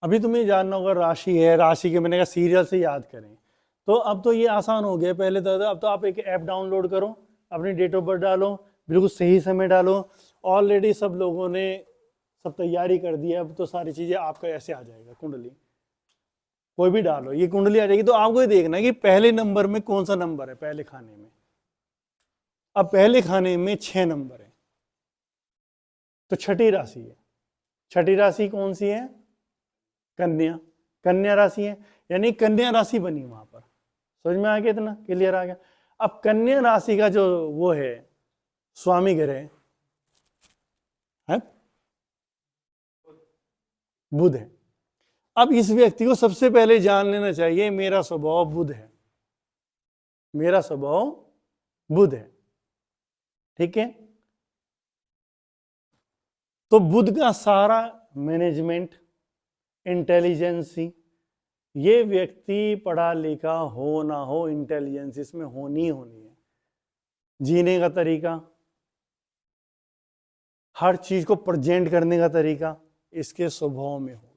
अभी तुम्हें जानना होगा राशि है, राशि के मैंने कहा सीरियल से याद करें, तो अब तो ये आसान हो गया। पहले तो अब तो आप एक ऐप डाउनलोड करो, अपनी डेट ऑफ बर्थ डालो, बिल्कुल सही समय डालो। ऑलरेडी सब लोगों ने सब तैयारी कर दी है, अब तो सारी चीज़ें आपका ऐसे आ जाएगा। कुंडली कोई भी डालो, ये कुंडली आ जाएगी। तो आपको ये देखना है कि पहले नंबर में कौन सा नंबर है पहले खाने में। अब पहले खाने में 6 नंबर है, तो छठी राशि है। छठी राशि कौन सी है? कन्या। कन्या राशि है, यानी कन्या राशि बनी वहां पर। समझ में आ गया? इतना क्लियर आ गया? अब कन्या राशि का जो वो है स्वामी ग्रह है बुध है। अब इस व्यक्ति को सबसे पहले जान लेना चाहिए मेरा स्वभाव बुध है, मेरा स्वभाव बुध है, ठीक है। तो बुध का सारा मैनेजमेंट, इंटेलिजेंसी, ये व्यक्ति पढ़ा लिखा हो ना हो, इंटेलिजेंस इसमें होनी होनी है। जीने का तरीका, हर चीज को प्रेजेंट करने का तरीका इसके स्वभाव में हो।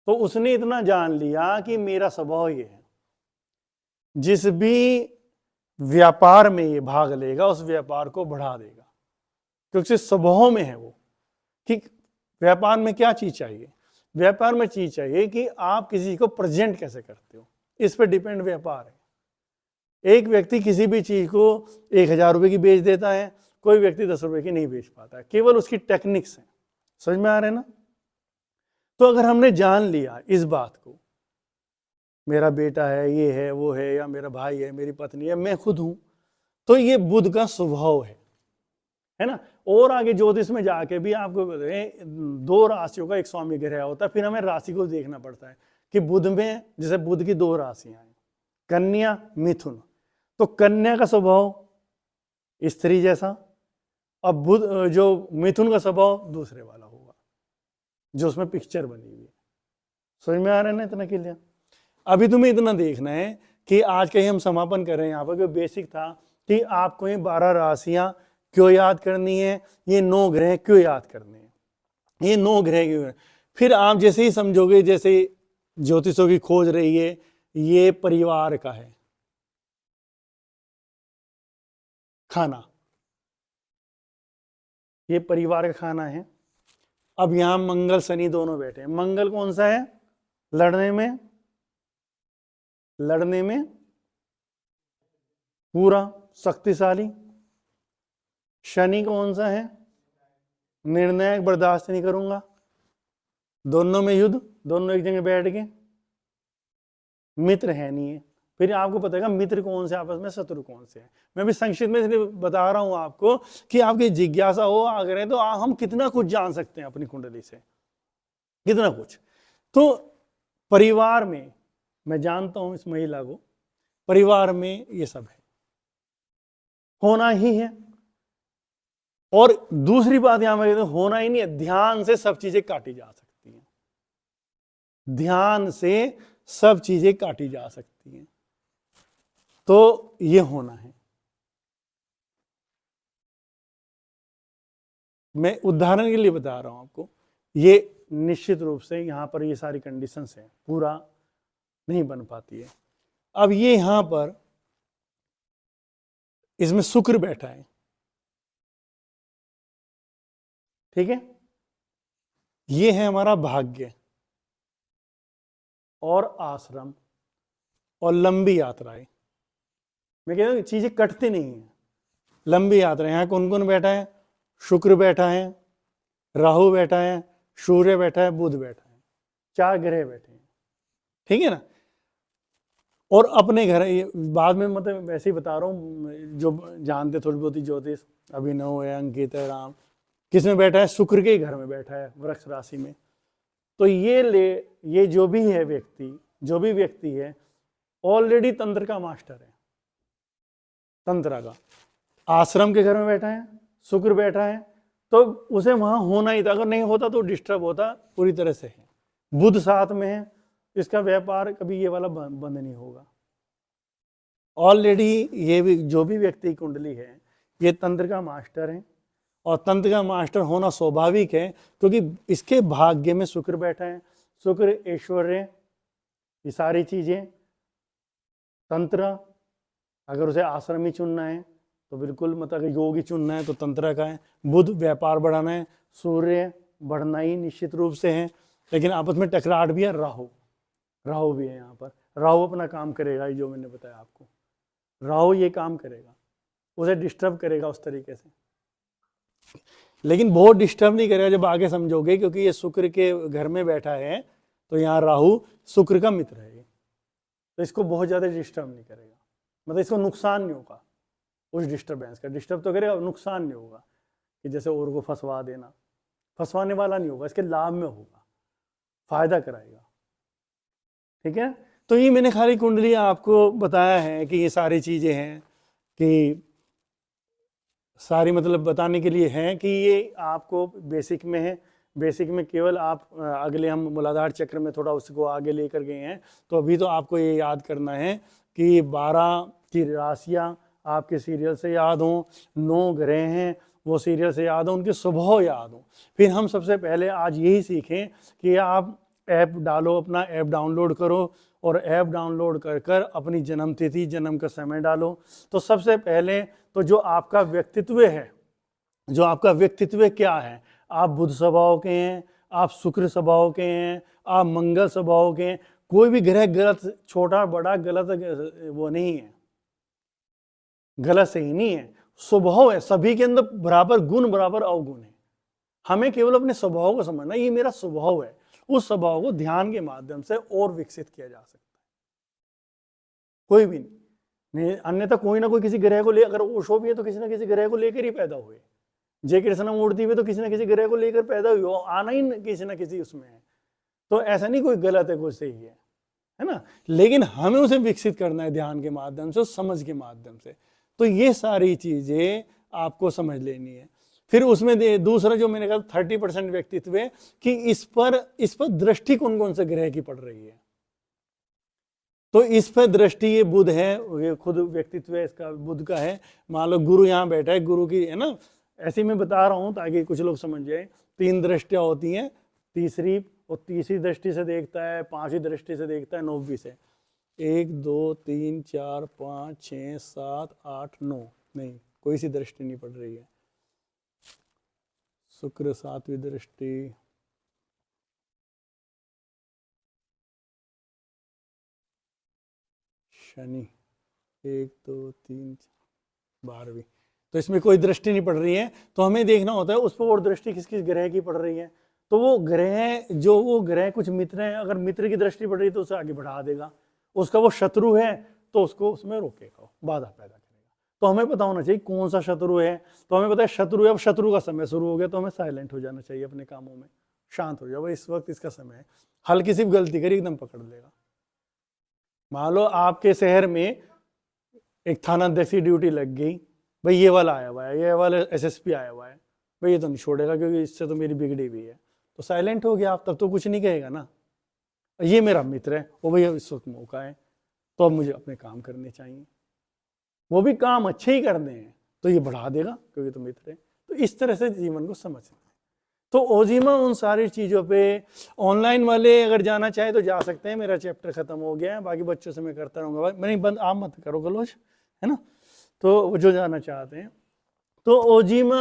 तो उसने इतना जान लिया कि मेरा स्वभाव ये है, जिस भी व्यापार में ये भाग लेगा उस व्यापार को बढ़ा देगा, क्योंकि स्वभाव में है वो कि व्यापार में क्या चीज चाहिए। व्यापार में चीज चाहिए कि आप किसी को प्रेजेंट कैसे करते हो, इस पर डिपेंड व्यापार है। एक व्यक्ति किसी भी चीज को 1,000 रुपए की बेच देता है, कोई व्यक्ति 10 रुपए की नहीं बेच पाता है, केवल उसकी टेक्निक्स है। समझ में आ रहे हैं ना? तो अगर हमने जान लिया इस बात को, मेरा बेटा है, ये है, वो है, या मेरा भाई है, मेरी पत्नी है, मैं खुद हूं, तो ये बुध का स्वभाव है ना। और आगे ज्योतिष में जाके भी आपको 2 राशियों का एक स्वामी ग्रह होता है। फिर हमें राशि को देखना पड़ता है कि बुध में, जैसे बुध की 2 राशियां हैं, कन्या मिथुन, तो कन्या का स्वभाव स्त्री जैसा, अब बुध जो मिथुन का स्वभाव दूसरे वाला होगा जो उसमें पिक्चर बनी हुई है। समझ में आ रहा है ना इतना क्लियर? अभी तुम्हें इतना देखना है कि आज का ही हम समापन कर रहे हैं यहाँ पर, जो बेसिक था कि आपको ये 12 राशियां क्यों याद करनी है, ये 9 ग्रह क्यों याद करने हैं, ये 9 ग्रह क्यों। फिर आप जैसे ही समझोगे, जैसे ज्योतिषों की खोज रही है, ये परिवार का है खाना, ये परिवार का खाना है। अब यहां मंगल शनि दोनों बैठे हैं। मंगल कौन सा है? लड़ने में पूरा शक्तिशाली। शनि कौन सा है? निर्णायक, बर्दाश्त नहीं करूंगा। दोनों में युद्ध, दोनों एक जगह बैठ के। मित्र है नहीं है। फिर आपको पता है मित्र कौन से, आपस में शत्रु कौन से है। मैं भी संक्षिप्त में इसलिए बता रहा हूं आपको कि आपकी जिज्ञासा हो अगर है तो हम कितना कुछ जान सकते हैं अपनी कुंडली से, कितना कुछ। तो परिवार में मैं जानता हूं इस महिला को, परिवार में ये सब है, होना ही है। और दूसरी बात यहां मैं कहता हूं, होना ही नहीं है, ध्यान से सब चीजें काटी जा सकती हैं, ध्यान से सब चीजें काटी जा सकती हैं। तो ये होना है। मैं उदाहरण के लिए बता रहा हूं आपको, ये निश्चित रूप से यहां पर ये सारी कंडीशंस हैं, पूरा नहीं बन पाती है। अब ये यहां पर इसमें शुक्र बैठा है, ठीक है, ये है हमारा भाग्य और आश्रम और लंबी यात्राएं। मैं कहता हूं चीजें कटती नहीं है, लंबी यात्रा। यहां कौन कौन बैठा है? शुक्र बैठा है, राहु बैठा है, सूर्य बैठा है, बुध बैठा है, 4 ग्रह बैठे हैं, ठीक है ना। और अपने घर, बाद में मतलब वैसे ही बता रहा हूं, जो जानते थोड़ी बहुत ज्योतिष, अभिनव है, अंकित है, राम, किस में बैठा है? शुक्र के घर में बैठा है, वृक्ष राशि में। तो ये जो भी है व्यक्ति, जो भी व्यक्ति है, ऑलरेडी तंत्र का मास्टर है, तंत्र का। आश्रम के घर में बैठा है, शुक्र बैठा है, तो उसे वहां होना ही था। अगर नहीं होता तो डिस्टर्ब होता पूरी तरह से है। बुध साथ में है, इसका व्यापार कभी ये वाला बंद नहीं होगा। ऑलरेडी ये भी जो भी व्यक्ति की कुंडली है, ये तंत्र का मास्टर है, और तंत्र का मास्टर होना स्वाभाविक है, क्योंकि इसके भाग्य में शुक्र बैठा है। शुक्र ऐश्वर्य, ये सारी चीजें, तंत्र। अगर उसे आश्रम ही चुनना है तो बिल्कुल, मतलब अगर योग ही चुनना है तो तंत्र का है। बुध व्यापार बढ़ाना है, सूर्य बढ़ना ही निश्चित रूप से है, लेकिन आपस में टकराहट भी है। राहु भी है यहाँ पर। राहु अपना काम करेगा, जो मैंने बताया आपको, राहु ये काम करेगा, उसे डिस्टर्ब करेगा उस तरीके से, लेकिन बहुत डिस्टर्ब नहीं करेगा जब आगे समझोगे, क्योंकि ये शुक्र के घर में बैठा है, तो यहाँ राहु शुक्र का मित्र है, तो इसको बहुत ज्यादा डिस्टर्ब नहीं करेगा, मतलब इसको नुकसान नहीं होगा उस डिस्टर्बेंस का। डिस्टर्ब तो करेगा, नुकसान नहीं होगा कि जैसे और को फंसवा देना, फंसवाने वाला नहीं होगा, इसके लाभ में होगा, फायदा कराएगा, ठीक है। तो ये मैंने खाली कुंडली आपको बताया है कि ये सारी चीजें हैं, कि सारी मतलब बताने के लिए हैं कि ये आपको बेसिक में है। बेसिक में केवल आप अगले हम मूलाधार चक्र में थोड़ा उसको आगे लेकर गए हैं, तो अभी तो आपको ये याद करना है कि 12 की राशियां आपके सीरियल से याद हों, 9 ग्रह हैं वो सीरियल से याद हों, उनके स्वभाव याद हों। फिर हम सबसे पहले आज यही सीखें कि आप ऐप डालो, अपना ऐप डाउनलोड करो, और ऐप डाउनलोड कर अपनी जन्म तिथि, जन्म का समय डालो। तो सबसे पहले तो जो आपका व्यक्तित्व है, जो आपका व्यक्तित्व क्या है, आप बुध स्वभाव के हैं, आप शुक्र स्वभाव के हैं, आप मंगल स्वभाव के हैं। कोई भी ग्रह गलत, छोटा बड़ा गलत वो नहीं है, गलत सही नहीं है, स्वभाव है। सभी के अंदर बराबर गुण, बराबर अवगुण है। हमें केवल अपने स्वभाव को समझना, ये मेरा स्वभाव है, उस स्वभाव को ध्यान के माध्यम से और विकसित किया जा सकता है। कोई भी नहीं, अन्यथा कोई ना कोई किसी ग्रह को ले, अगर ओशो भी है तो किसी ना किसी ग्रह को लेकर ही पैदा हुए, जय कृष्णमूर्ति भी तो किसी ना किसी ग्रह को लेकर पैदा हुए, आना ही किसी ना किसी उसमें है। तो ऐसा नहीं कोई गलत है, कोई सही है, है ना। लेकिन हमें उसे विकसित करना है ध्यान के माध्यम से, समझ के माध्यम से। तो ये सारी चीजें आपको समझ लेनी है। फिर उसमें दूसरा जो मैंने कहा 30% व्यक्तित्व है कि इस पर दृष्टि कौन कौन से ग्रह की पड़ रही है। तो इस पर दृष्टि ये बुध है, ये खुद व्यक्तित्व है इसका, बुध का है। मान लो गुरु यहाँ बैठा है, गुरु की है ना, ऐसे मैं बता रहा हूं ताकि कुछ लोग समझ जाए। 3 दृष्टियां होती हैं, तीसरी दृष्टि से देखता है, 5वीं दृष्टि से देखता है, 9वीं से। 1 2 3 4 5 6 7 8 9, नहीं कोई सी दृष्टि नहीं पड़ रही है। शुक्र 7वीं दृष्टि, शनि 1 2 3 12वीं, तो इसमें कोई दृष्टि नहीं पड़ रही है। तो हमें देखना होता है उस पर और दृष्टि किस किस ग्रह की पड़ रही है। तो वो ग्रह कुछ मित्र हैं, अगर मित्र की दृष्टि पड़ रही है तो उसे आगे बढ़ा देगा, उसका वो शत्रु है तो उसको उसमें रोकेगा, बाधा पैदा करेगा। तो हमें पता होना चाहिए कौन सा शत्रु है। तो हमें पता है शत्रु है, अब शत्रु का समय शुरू हो गया तो हमें साइलेंट हो जाना चाहिए, अपने कामों में शांत हो जाओ, भाई इस वक्त इसका समय है। हल्की सी गलती करी एकदम पकड़ लेगा। मान लो आपके शहर में एक थाना अध्यक्ष की ड्यूटी लग गई, भाई ये वाला आया हुआ है, ये वाला एसएसपी आया हुआ है, भाई ये तो नहीं छोड़ेगा क्योंकि इससे तो मेरी बिगड़ी हुई है, तो साइलेंट हो गया आप, तब तो कुछ नहीं कहेगा ना। ये मेरा मित्र है, वो भैया इस वक्त मौका है तो अब मुझे अपने काम करने चाहिए, वो भी काम अच्छे ही करने हैं तो ये बढ़ा देगा क्योंकि तो मित्र है। तो इस तरह से जीवन को समझना है। तो ओजीमा उन सारी चीज़ों पे, ऑनलाइन वाले अगर जाना चाहे तो जा सकते हैं, मेरा चैप्टर खत्म हो गया है, बाकी बच्चों से मैं करता रहूँगा। भाई मैंने बंद आप मत करो गलोच, है ना। तो वो जो जाना चाहते हैं, तो ओजीमा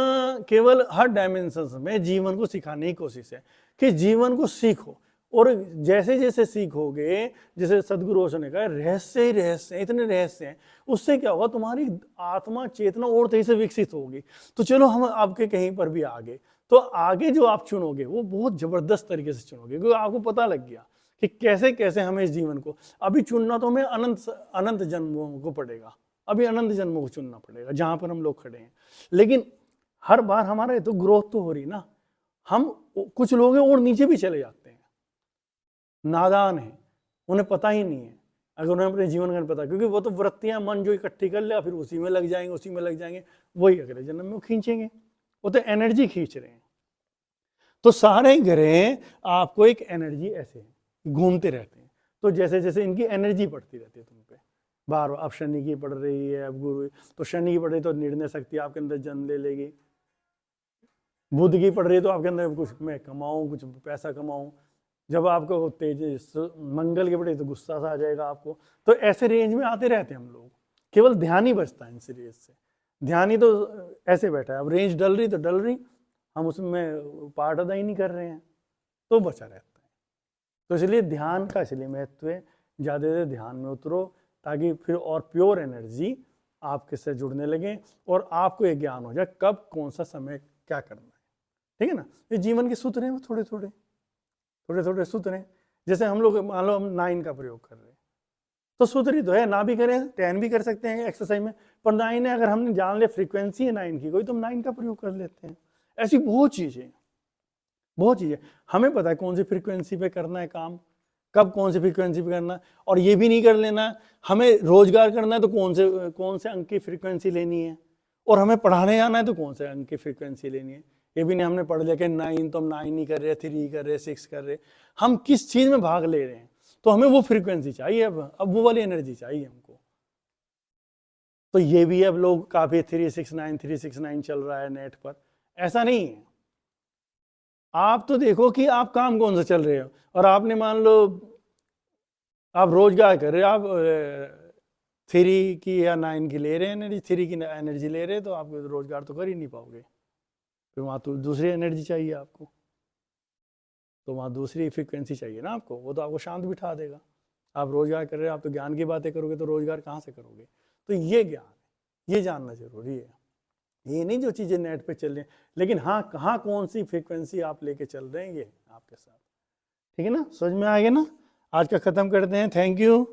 केवल हर डायमेंशन में जीवन को सिखाने की कोशिश है कि जीवन को सीखो, और जैसे जैसे सीखोगे, जैसे सदगुरु ओशो ने कहा रहस्य ही रहस्य, इतने रहस्य हैं, उससे क्या होगा तुम्हारी आत्मा चेतना और तेजी से विकसित होगी। तो चलो हम आपके कहीं पर भी आगे, तो आगे जो आप चुनोगे वो बहुत जबरदस्त तरीके से चुनोगे, क्योंकि आपको पता लग गया कि कैसे कैसे हमें इस जीवन को, अभी चुनना तो हमें अनंत जन्मों को पड़ेगा, अभी अनंत जन्मों को चुनना पड़ेगा जहां पर हम लोग खड़े हैं। लेकिन हर बार हमारा तो ग्रोथ तो हो रही ना, हम कुछ लोग हैं और नीचे भी चले जाते हैं, नादान है, उन्हें पता ही नहीं है, अगर उन्हें अपने जीवन का पता, क्योंकि वो तो वृत्तियां मन जो इकट्ठी कर लिया फिर उसी में लग जाएंगे, वही अगले जन्म में खींचेंगे, वो तो एनर्जी खींच रहे हैं। तो सारे ग्रह आपको एक एनर्जी ऐसे घूमते रहते हैं, तो जैसे जैसे इनकी एनर्जी बढ़ती रहती है तुम पे, बार अब शनि की पड़ रही है, अब गुरु, तो शनि की पड़ रही तो निर्णय शक्ति आपके अंदर जन्म ले लेगी, बुध की पड़ रही है तो आपके अंदर कुछ मैं कमाऊं, कुछ पैसा कमाऊं, जब आपको तेज मंगल की पड़ी तो गुस्सा सा आ जाएगा आपको। तो ऐसे रेंज में आते रहते हैं हम लोग, केवल ध्यान ही बचता है इन सीरीज से। ध्यान ही तो ऐसे बैठा है, अब रेंज डल रही तो डल रही, हम उसमें पार्ट अदा ही नहीं कर रहे हैं, तो बचा रहता है। तो इसलिए ध्यान का इसलिए महत्व है, ज़्यादा से ध्यान में उतरो ताकि फिर और प्योर एनर्जी आपके से जुड़ने लगे और आपको ये ज्ञान हो जाए कब कौन सा समय क्या करना है। ठीक है ना। ये जीवन के सूत्र हैं, वो थोड़े थोड़े सूत्र हैं। जैसे हम लोग मान लो हम 9 का प्रयोग कर रहे हैं, तो सूत्र ही तो है, ना भी करें 10 भी कर सकते हैं एक्सरसाइज में, पर 9 है, अगर हमने जान ले फ्रीक्वेंसी है 9 की कोई, तो हम 9 का प्रयोग कर लेते हैं। ऐसी बहुत चीज़ें हमें पता है कौन सी फ्रीक्वेंसी पे करना है काम, कब कौन सी फ्रीक्वेंसी पे करना है। और ये भी नहीं कर लेना हमें रोजगार करना है तो कौन से अंक की फ्रीक्वेंसी लेनी है, और हमें पढ़ाने जाना है तो कौन से अंक की फ्रीक्वेंसी लेनी है। ये भी नहीं हमने पढ़ लिया कि 9 तो हम 9 नहीं कर रहे, 3 कर रहे, 6 कर रहे, हम किस चीज़ में भाग ले रहे हैं, तो हमें वो फ्रीक्वेंसी चाहिए, अब वो वाली एनर्जी चाहिए हमको। तो ये भी अब लोग काफ़ी 369 चल रहा है नेट पर, ऐसा नहीं है। आप तो देखो कि आप काम कौन सा चल रहे हो, और आपने मान लो आप रोजगार कर रहे हो, आप 3 की या 9 की ले रहे हैं एनर्जी, 3 की एनर्जी ले रहे हैं, तो आप रोजगार तो कर ही नहीं पाओगे, फिर वहाँ तो दूसरी एनर्जी चाहिए आपको, तो वहाँ दूसरी फ्रीक्वेंसी चाहिए ना आपको, वो तो आपको शांत बिठा देगा। आप रोजगार कर रहे हो, आप तो ज्ञान की बातें करोगे तो रोजगार कहाँ से करोगे। तो ये ज्ञान, ये जानना जरूरी है, ये नहीं जो चीज़ें नेट पे चल रही हैं, लेकिन हाँ कहाँ कौन सी फ्रीक्वेंसी आप लेके चल रहे हैं ये आपके साथ। ठीक है ना, समझ में आ गया ना। आज का ख़त्म करते हैं, थैंक यू।